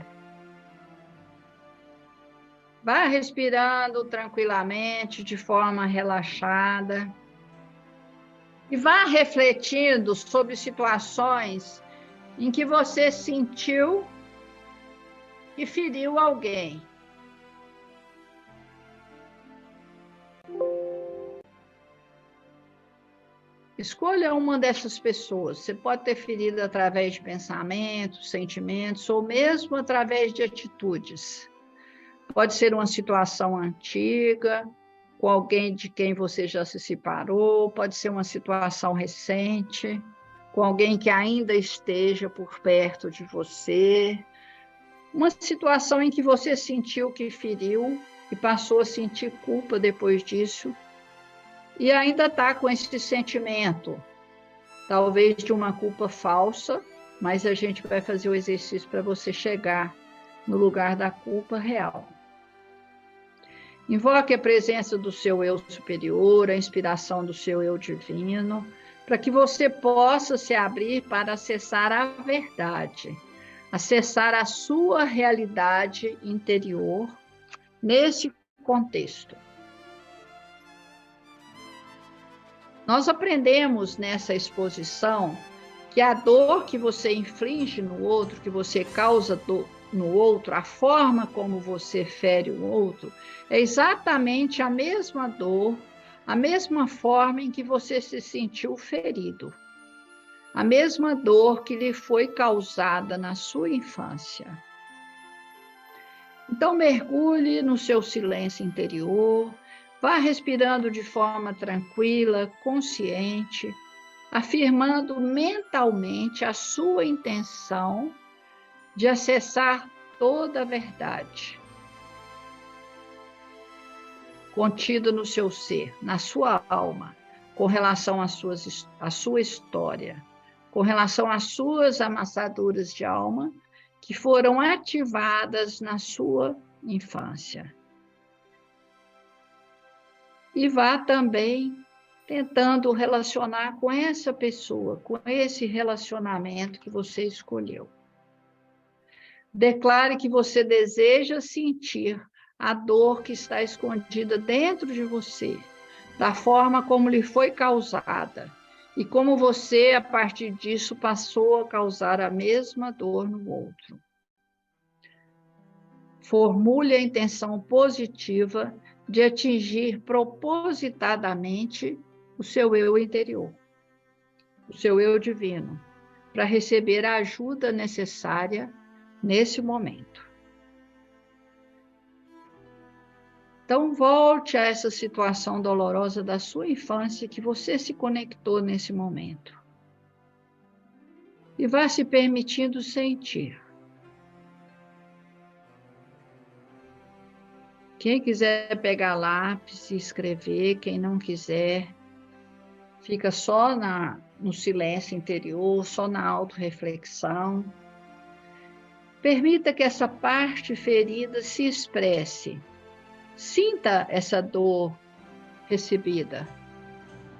Vá respirando tranquilamente, de forma relaxada. E vá refletindo sobre situações em que você sentiu que feriu alguém. Escolha uma dessas pessoas. Você pode ter ferido através de pensamentos, sentimentos, ou mesmo através de atitudes. Pode ser uma situação antiga, com alguém de quem você já se separou, pode ser uma situação recente, com alguém que ainda esteja por perto de você, uma situação em que você sentiu que feriu e passou a sentir culpa depois disso, e ainda está com esse sentimento, talvez de uma culpa falsa, mas a gente vai fazer o exercício para você chegar no lugar da culpa real. Invoque a presença do seu eu superior, a inspiração do seu eu divino, para que você possa se abrir para acessar a verdade, acessar a sua realidade interior nesse contexto. Nós aprendemos nessa exposição que a dor que você inflige no outro, que você causa no outro, a forma como você fere o outro, é exatamente a mesma dor, a mesma forma em que você se sentiu ferido, a mesma dor que lhe foi causada na sua infância. Então, mergulhe no seu silêncio interior, vá respirando de forma tranquila, consciente, afirmando mentalmente a sua intenção de acessar toda a verdade contida no seu ser, na sua alma, com relação à sua história, com relação às suas amassaduras de alma que foram ativadas na sua infância. E vá também tentando relacionar com essa pessoa, com esse relacionamento que você escolheu. Declare que você deseja sentir a dor que está escondida dentro de você, da forma como lhe foi causada, e como você, a partir disso, passou a causar a mesma dor no outro. Formule a intenção positiva de atingir propositadamente o seu eu interior, o seu eu divino, para receber a ajuda necessária nesse momento. Então, volte a essa situação dolorosa da sua infância que você se conectou nesse momento. E vá se permitindo sentir. Quem quiser pegar lápis e escrever, quem não quiser, fica só no silêncio interior, só na autorreflexão. Permita que essa parte ferida se expresse. Sinta essa dor recebida.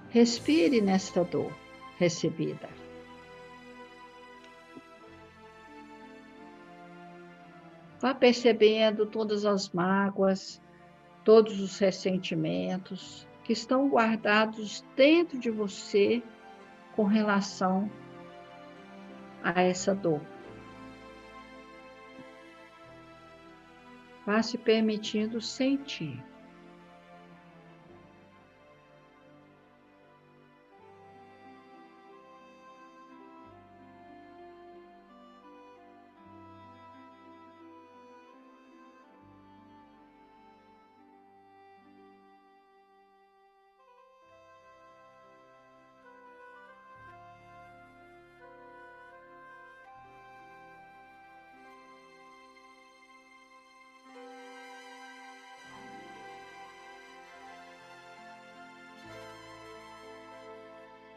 Respire nessa dor recebida. Vá percebendo todas as mágoas, todos os ressentimentos que estão guardados dentro de você com relação a essa dor. Vá se permitindo sentir.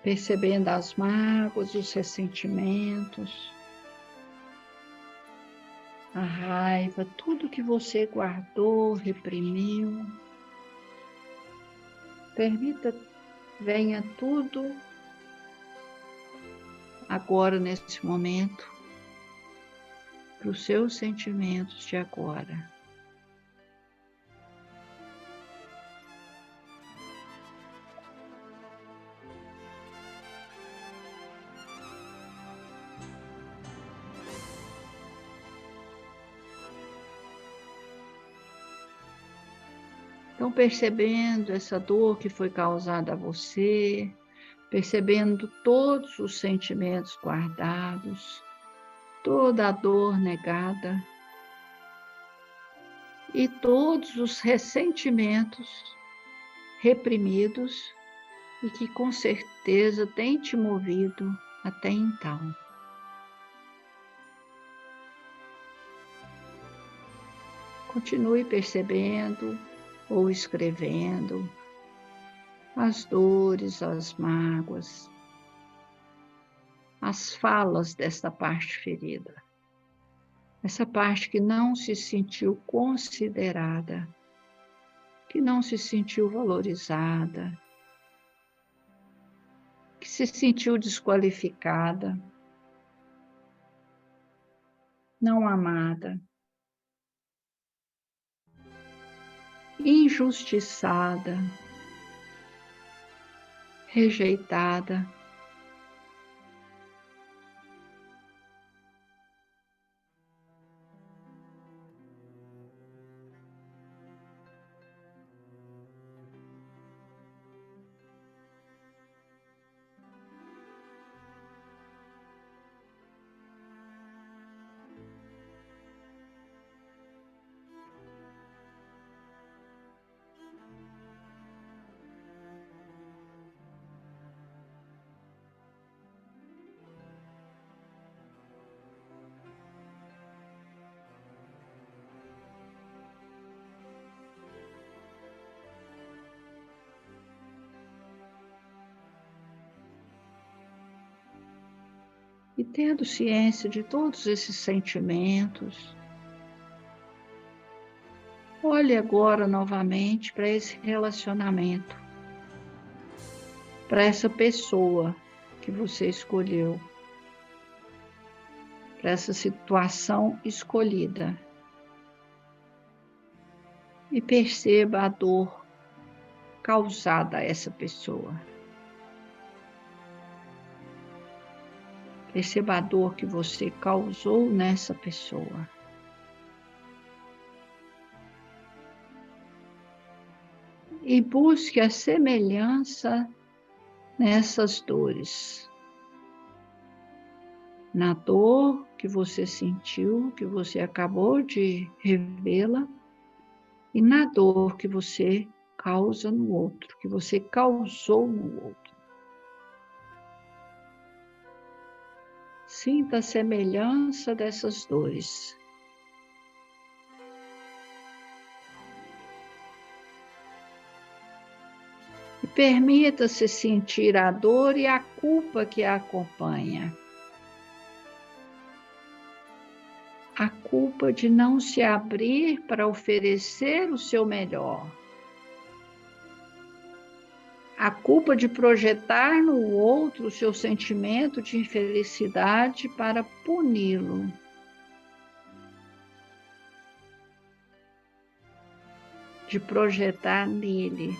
Percebendo as mágoas, os ressentimentos, a raiva, tudo que você guardou, reprimiu. Permita, venha tudo agora, nesse momento, para os seus sentimentos de agora. Então, percebendo essa dor que foi causada a você, percebendo todos os sentimentos guardados, toda a dor negada e todos os ressentimentos reprimidos e que com certeza têm te movido até então. Continue percebendo ou escrevendo as dores, as mágoas, as falas desta parte ferida. Essa parte que não se sentiu considerada, que não se sentiu valorizada, que se sentiu desqualificada, não amada, injustiçada, rejeitada. E tendo ciência de todos esses sentimentos, olhe agora novamente para esse relacionamento, para essa pessoa que você escolheu, para essa situação escolhida. E perceba a dor causada a essa pessoa. Perceba a dor que você causou nessa pessoa. E busque a semelhança nessas dores. Na dor que você sentiu, que você acabou de revê-la, e na dor que você causa no outro, que você causou no outro. Sinta a semelhança dessas dores. E permita-se sentir a dor e a culpa que a acompanha. A culpa de não se abrir para oferecer o seu melhor. A culpa de projetar no outro o seu sentimento de infelicidade para puni-lo. De projetar nele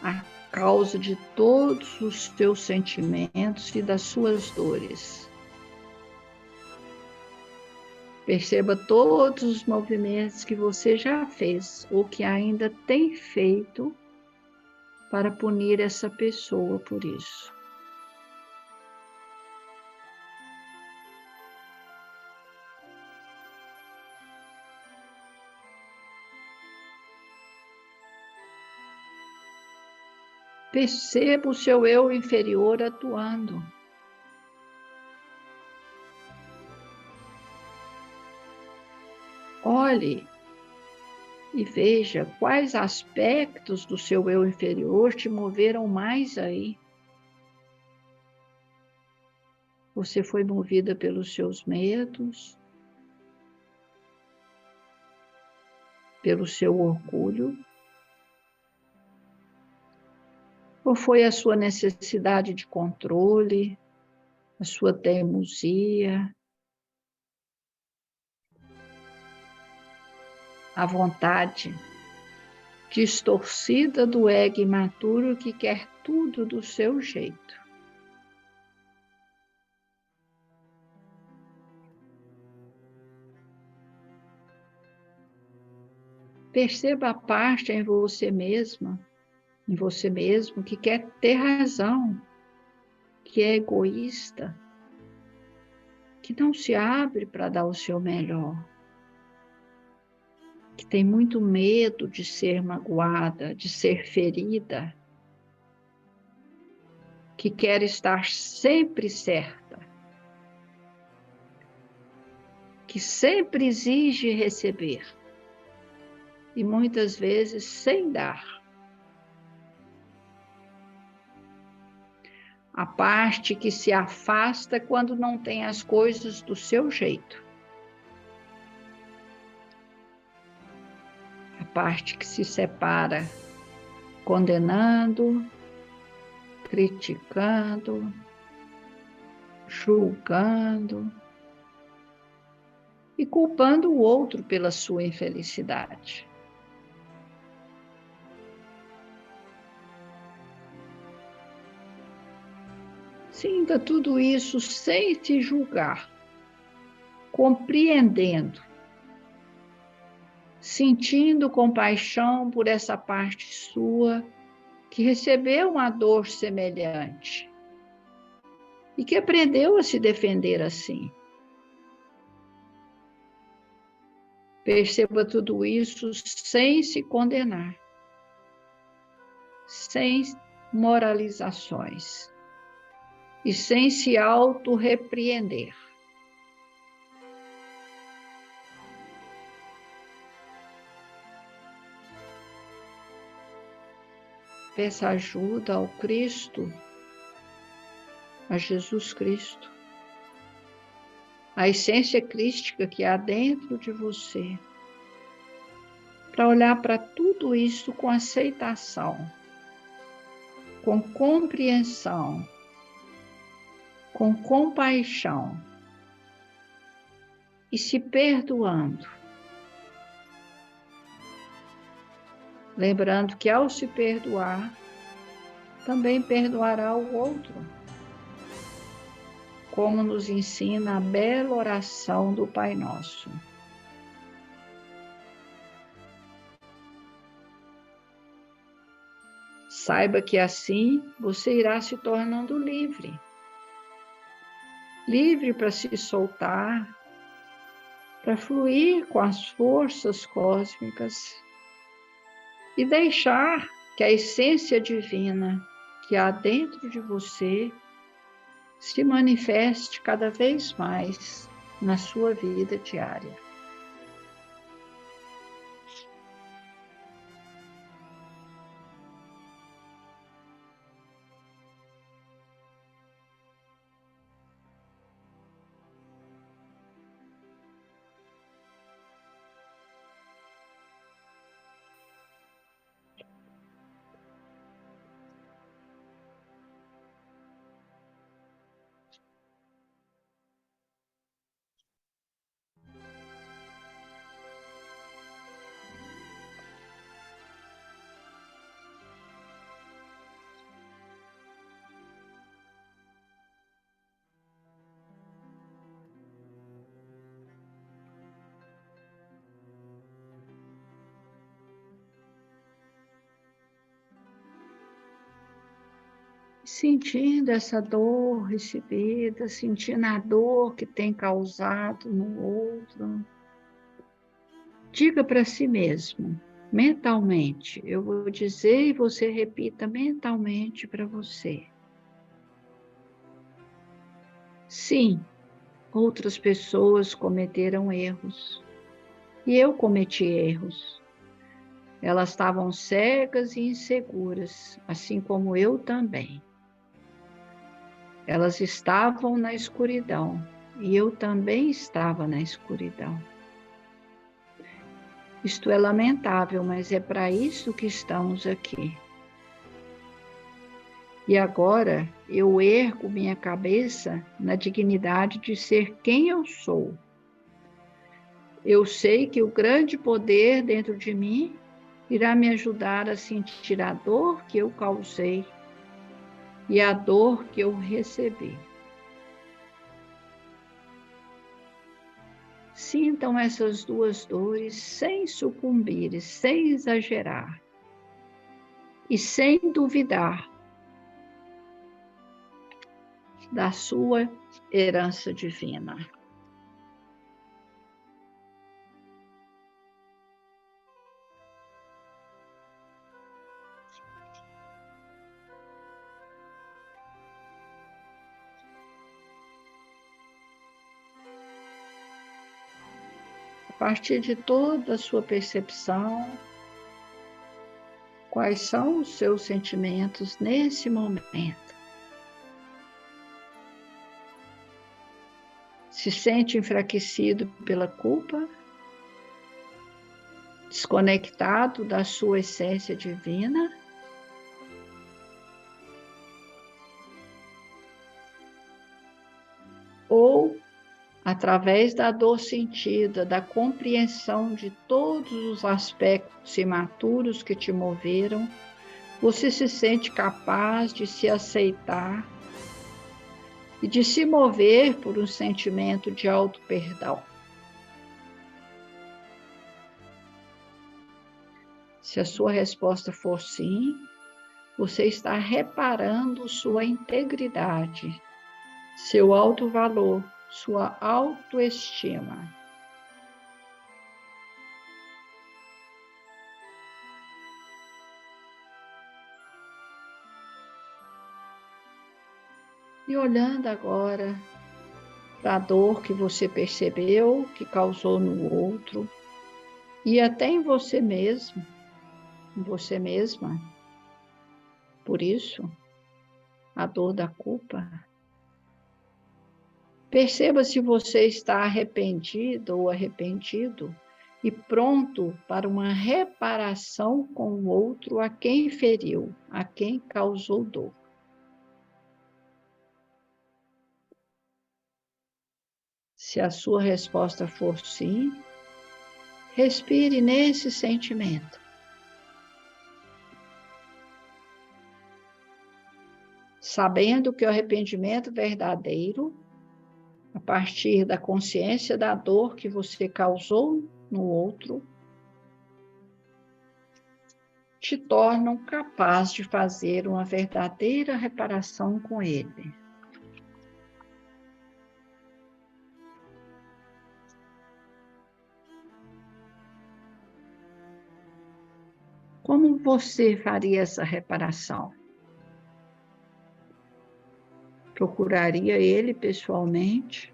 a causa de todos os teus sentimentos e das suas dores. Perceba todos os movimentos que você já fez ou que ainda tem feito para punir essa pessoa por isso. Perceba o seu eu inferior atuando. Olhe e veja quais aspectos do seu eu inferior te moveram mais aí. Você foi movida pelos seus medos, pelo seu orgulho, ou foi a sua necessidade de controle, a sua teimosia, a vontade distorcida do ego imaturo que quer tudo do seu jeito? Perceba a parte em você mesma, em você mesmo, que quer ter razão, que é egoísta, que não se abre para dar o seu melhor, que tem muito medo de ser magoada, de ser ferida, que quer estar sempre certa, que sempre exige receber e muitas vezes sem dar. A parte que se afasta quando não tem as coisas do seu jeito. A parte que se separa condenando, criticando, julgando e culpando o outro pela sua infelicidade. Sinta tudo isso sem se julgar, compreendendo, sentindo compaixão por essa parte sua que recebeu uma dor semelhante e que aprendeu a se defender assim. Perceba tudo isso sem se condenar, sem moralizações e sem se auto-repreender. Peça ajuda ao Cristo, a Jesus Cristo, a essência crística que há dentro de você, para olhar para tudo isso com aceitação, com compreensão, com compaixão e se perdoando. Lembrando que ao se perdoar, também perdoará o outro, como nos ensina a bela oração do Pai Nosso. Saiba que assim você irá se tornando livre. Livre para se soltar, para fluir com as forças cósmicas e deixar que a essência divina que há dentro de você se manifeste cada vez mais na sua vida diária. Sentindo essa dor recebida, sentindo a dor que tem causado no outro, diga para si mesmo, mentalmente, eu vou dizer e você repita mentalmente para você. Sim, outras pessoas cometeram erros, e eu cometi erros. Elas estavam cegas e inseguras, assim como eu também. Elas estavam na escuridão, e eu também estava na escuridão. Isto é lamentável, mas é para isso que estamos aqui. E agora eu ergo minha cabeça na dignidade de ser quem eu sou. Eu sei que o grande poder dentro de mim irá me ajudar a sentir a dor que eu causei e a dor que eu recebi. Sintam essas duas dores sem sucumbir, sem exagerar e sem duvidar da sua herança divina. A partir de toda a sua percepção, quais são os seus sentimentos nesse momento? Se sente enfraquecido pela culpa? Desconectado da sua essência divina? Ou, através da dor sentida, da compreensão de todos os aspectos imaturos que te moveram, você se sente capaz de se aceitar e de se mover por um sentimento de auto-perdão. Se a sua resposta for sim, você está reparando sua integridade, seu auto-valor, sua autoestima. E olhando agora para a dor que você percebeu, que causou no outro, e até em você mesmo, em você mesma. Por isso, a dor da culpa. Perceba se você está arrependido ou arrependido e pronto para uma reparação com o outro a quem feriu, a quem causou dor. Se a sua resposta for sim, respire nesse sentimento. Sabendo que o arrependimento verdadeiro, a partir da consciência da dor que você causou no outro, te tornam capaz de fazer uma verdadeira reparação com ele. Como você faria essa reparação? Procuraria ele pessoalmente?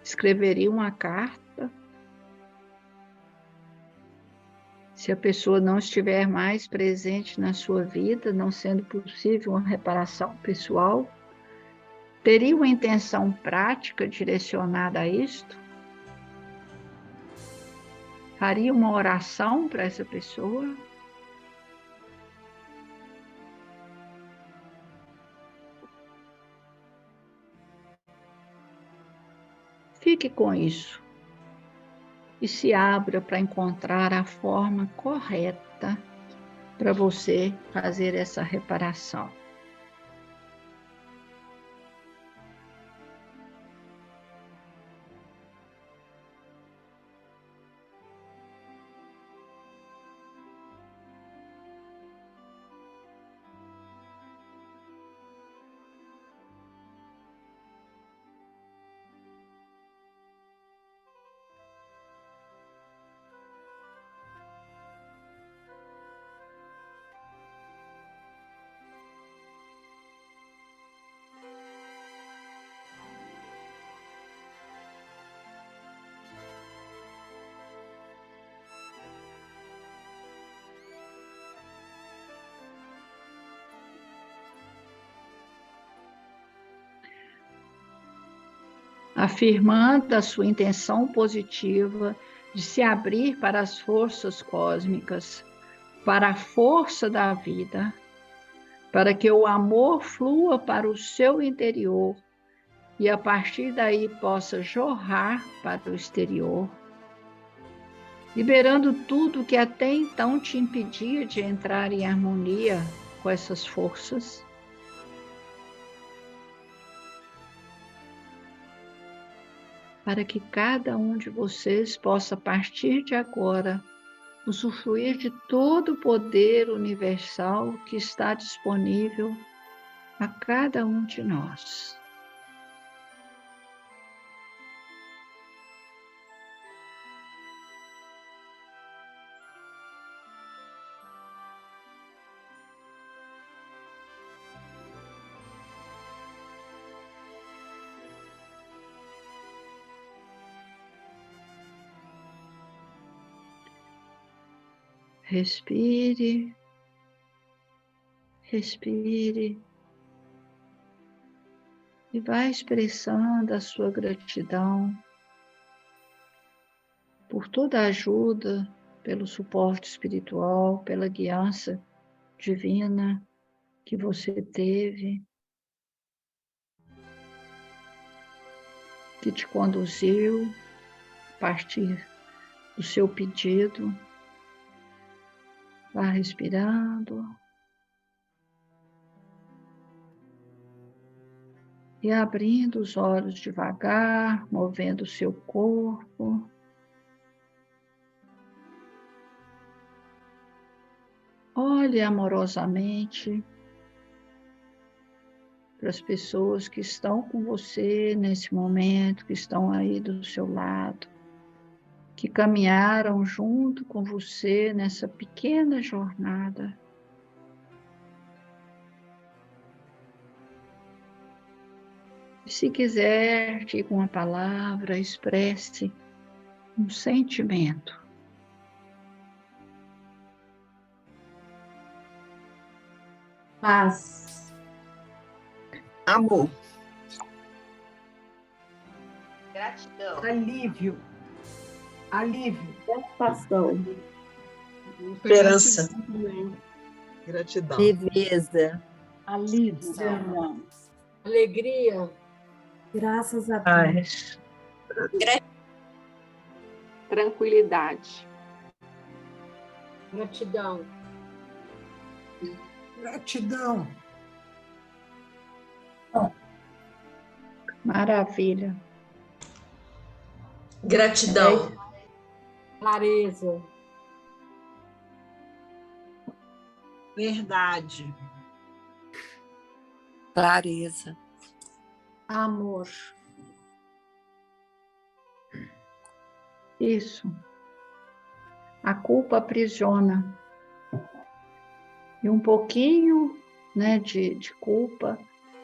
Escreveria uma carta? Se a pessoa não estiver mais presente na sua vida, não sendo possível uma reparação pessoal, teria uma intenção prática direcionada a isto? Faria uma oração para essa pessoa? Fique com isso e se abra para encontrar a forma correta para você fazer essa reparação. Afirmando a sua intenção positiva de se abrir para as forças cósmicas, para a força da vida, para que o amor flua para o seu interior e a partir daí possa jorrar para o exterior, liberando tudo que até então te impedia de entrar em harmonia com essas forças. Para que cada um de vocês possa, a partir de agora, usufruir de todo o poder universal que está disponível a cada um de nós. Respire, respire e vá expressando a sua gratidão por toda a ajuda, pelo suporte espiritual, pela guiança divina que você teve, que te conduziu a partir do seu pedido. Vá respirando e abrindo os olhos devagar, movendo o seu corpo. Olhe amorosamente para as pessoas que estão com você nesse momento, que estão aí do seu lado, que caminharam junto com você nessa pequena jornada. E se quiser, diga uma palavra, expresse um sentimento. Paz. Amor. Gratidão. Alívio. Alívio. Satisfação. Esperança. Gratidão. Leveza. Alívio. Alegria. Graças a Deus. Paz. Tranquilidade. Gratidão. Gratidão. Maravilha. Gratidão. Clareza. Verdade. Clareza. Amor. Isso. a culpa aprisiona. E um pouquinho, né, de culpa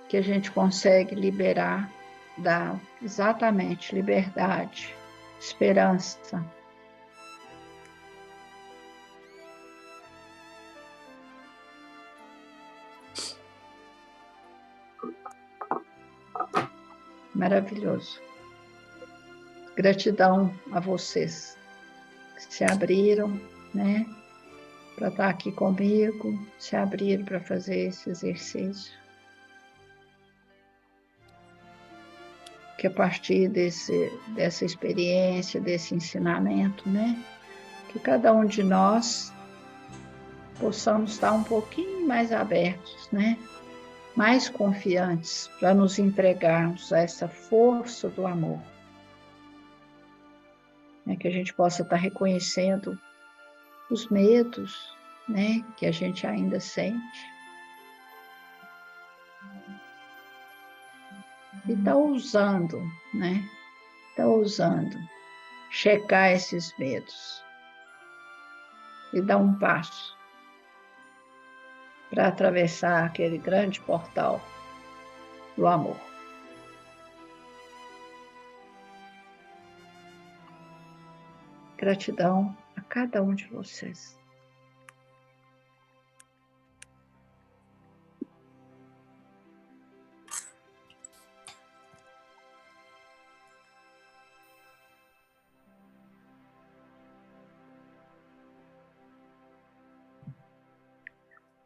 que a gente consegue liberar dá exatamente liberdade, esperança. Maravilhoso. Gratidão a vocês que se abriram, né, para estar aqui comigo, se abriram para fazer esse exercício. Que a partir dessa experiência, desse ensinamento, né, que cada um de nós possamos estar um pouquinho mais abertos, né, mais confiantes para nos entregarmos a essa força do amor. Né, que a gente possa estar reconhecendo os medos, né, que a gente ainda sente. E está usando, né? Está usando, checar esses medos e dar um passo para atravessar aquele grande portal do amor. Gratidão a cada um de vocês.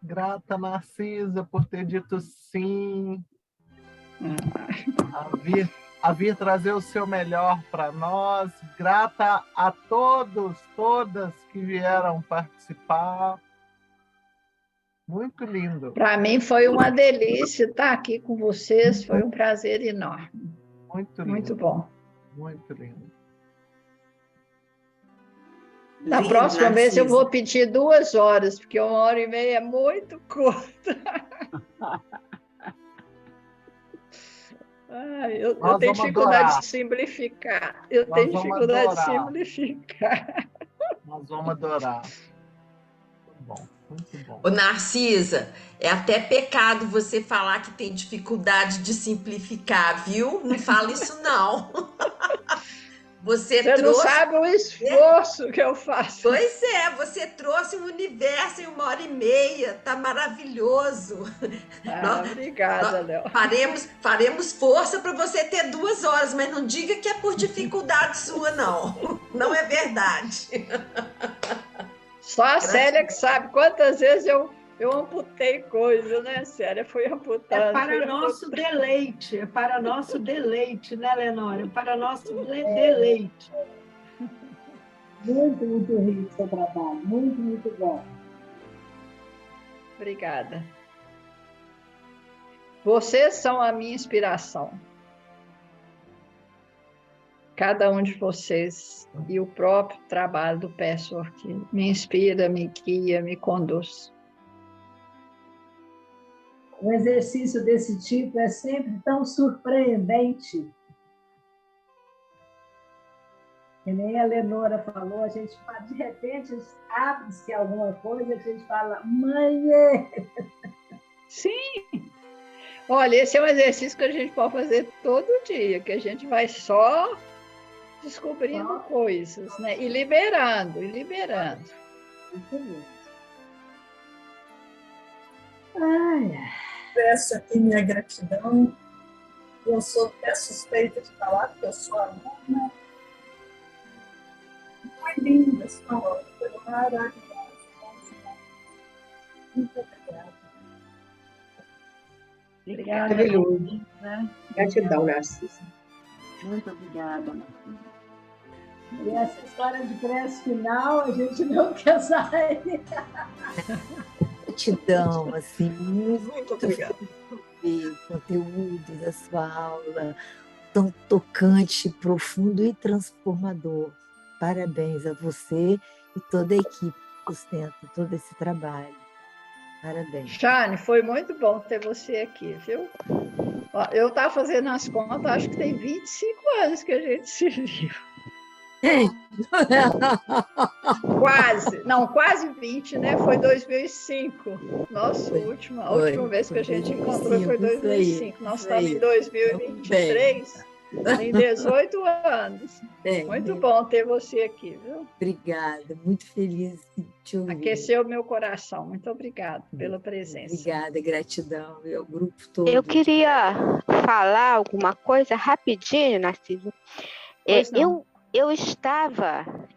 Grata, Narcisa, por ter dito sim, a vir trazer o seu melhor para nós. Grata a todos, todas que vieram participar. Muito lindo. Para mim foi uma delícia estar aqui com vocês, foi um prazer enorme. Muito lindo. Muito bom. Muito lindo. Da próxima vez eu vou pedir 2 horas, porque 1h30 é muito curta. Eu tenho dificuldade de simplificar. Eu tenho dificuldade de simplificar. Nós vamos adorar. Muito bom, muito bom. Ô, Narcisa, é até pecado você falar que tem dificuldade de simplificar, viu? Não fala isso, não. Você trouxe... não sabe o esforço que eu faço. Pois é, você trouxe o universo em 1h30, tá maravilhoso. Obrigada, Léo. Faremos força para você ter 2 horas, mas não diga que é por dificuldade sua, não. Não é verdade. Só a Célia que sabe quantas vezes eu amputei coisa, né, Célia? Fui amputando. É para nosso deleite, né, Lenora? É para nosso deleite. Muito, muito rico o seu trabalho, muito, muito bom. Obrigada. Vocês são a minha inspiração. Cada um de vocês e o próprio trabalho do Patchwork me inspira, me guia, me conduz. Um exercício desse tipo é sempre tão surpreendente. Que nem a Lenora falou, a gente de repente abre-se alguma coisa e a gente fala, mãe! Sim! Olha, esse é um exercício que a gente pode fazer todo dia, que a gente vai só descobrindo coisas, né? E liberando, e liberando. Peço aqui minha gratidão. Eu sou até suspeita de falar, porque eu sou aluna. Foi linda essa aula, foi maravilhosa. Muito obrigada. Obrigada. Maravilhoso. Gratidão, Narcisa. Muito obrigada, Narcisa. E essa história de prece final, a gente não quer sair. Gratidão, assim, Muito obrigada. o conteúdo da sua aula, tão tocante, profundo e transformador. Parabéns a você e toda a equipe que sustenta todo esse trabalho. Parabéns. Shane, foi muito bom ter você aqui, viu? Ó, eu estava fazendo as contas, acho que tem 25 anos que a gente se viu. Quase, não, quase 20, né? Foi 2005. Nossa, a última vez que a gente encontrou foi 2005. Nós estamos em 2023, tem 18 anos. Muito bom ter você aqui, viu? Obrigada, muito feliz de te ouvir. Aqueceu o meu coração. Muito obrigada pela presença. Obrigada, gratidão, e ao grupo todo. Eu queria falar alguma coisa rapidinho, Narciso.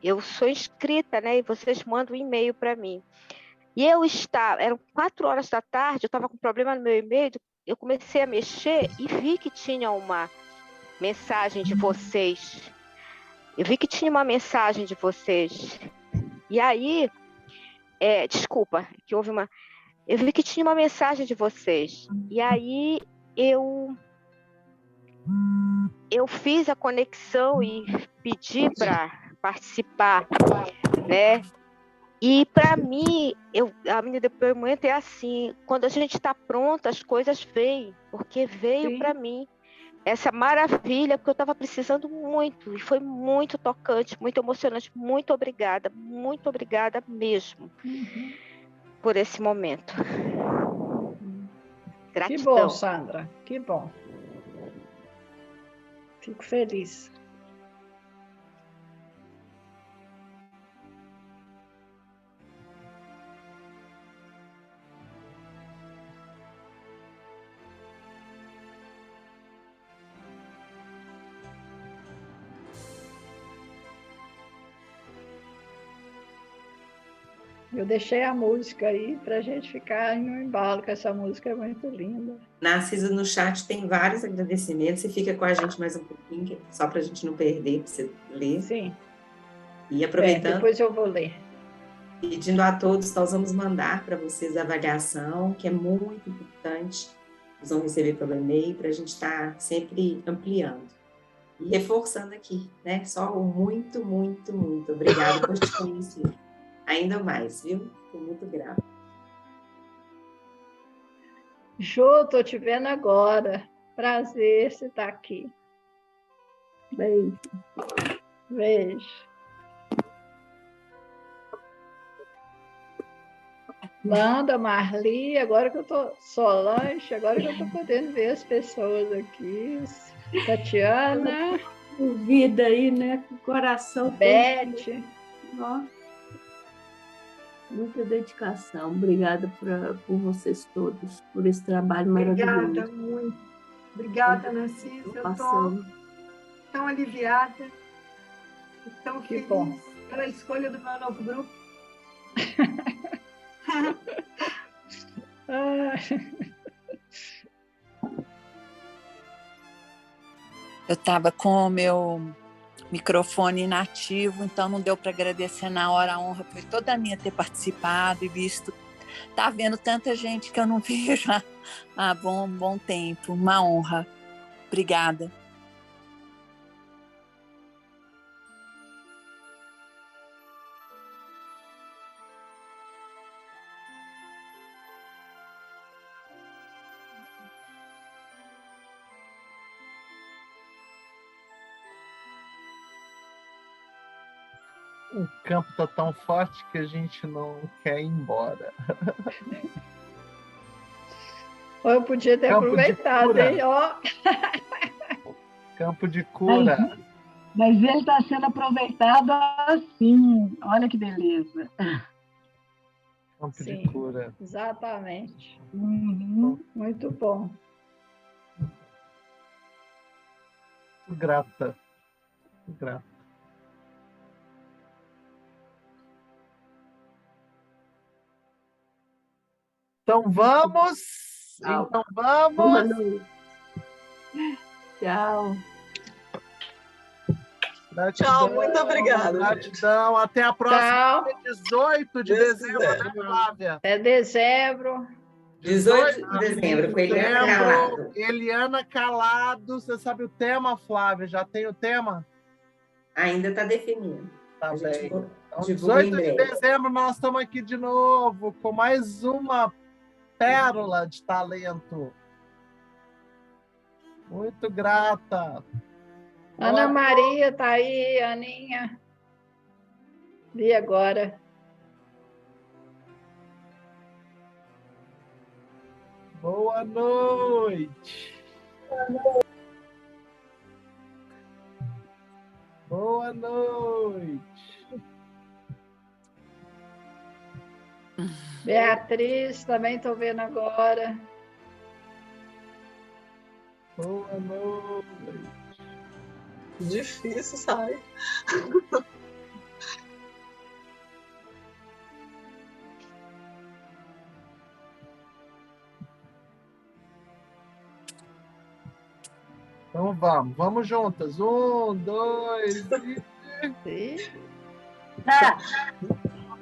Eu sou inscrita, né? E vocês mandam um e-mail para mim. E eram 4 horas da tarde, eu estava com problema no meu e-mail, eu comecei a mexer e vi que tinha uma mensagem de vocês. E aí, desculpa, que houve uma... Eu vi que tinha uma mensagem de vocês. E aí, eu fiz a conexão e pedi para participar, né? E para mim, a minha depoimento é assim: quando a gente está pronta, as coisas vêm, porque veio para mim essa maravilha que eu estava precisando muito, e foi muito tocante, muito emocionante. Muito obrigada mesmo por esse momento. Gratidão. Que bom, Sandra, que bom. Fico feliz. Eu deixei a música aí para a gente ficar em um embalo, que essa música é muito linda. Narciso, no chat tem vários agradecimentos. Você fica com a gente mais um pouquinho, só para a gente não perder, para você ler. Sim. E aproveitando... depois eu vou ler. Pedindo a todos, nós vamos mandar para vocês a avaliação, que é muito importante. Vocês vão receber pelo e-mail, para a gente estar sempre ampliando. E reforçando aqui, né? Só o muito, muito, muito obrigada por te conhecer. Ainda mais, viu? Estou muito grata. Jô, estou te vendo agora. Prazer você estar aqui. Beijo. Beijo. Manda, Marli, agora que eu estou Solange, agora que eu estou podendo ver as pessoas aqui. Tatiana. Vida aí, né? Com o coração. Beth. Ó. Muita dedicação. Obrigada por vocês todos, por esse trabalho maravilhoso. Obrigada, muito. Obrigada, Narciso. Eu estou tão aliviada e tão feliz pela escolha do meu novo grupo. Eu estava com o meu microfone inativo, então não deu para agradecer na hora. A honra foi toda minha ter participado e visto. Tá vendo tanta gente que eu não vejo há bom tempo. Uma honra. Obrigada. O campo está tão forte que a gente não quer ir embora. Eu podia ter aproveitado, hein? Ó. Campo de cura. Mas ele está sendo aproveitado assim. Olha que beleza. Campo de cura. Exatamente. Uhum. Muito bom. Muito grata. Muito grata. Então vamos. Tchau. Então vamos. Tchau. Gratidão, tchau, muito obrigada. Gratidão. Até a próxima. Tchau. 18 de dezembro, né, Flávia? Até dezembro. 18 de dezembro, com Eliana Calado. Eliana Calado. Você sabe o tema, Flávia? Já tem o tema? Ainda está definindo. Tá bem. Então, 18 de dezembro nós estamos aqui de novo com mais uma pérola de talento. Muito grata. Ana Maria está aí, Aninha. Vi agora. Boa noite. Boa noite. Beatriz, também estou vendo agora. Boa noite. Difícil, sabe? Então vamos juntas. 1, 2 e... Sim.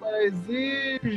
2 e...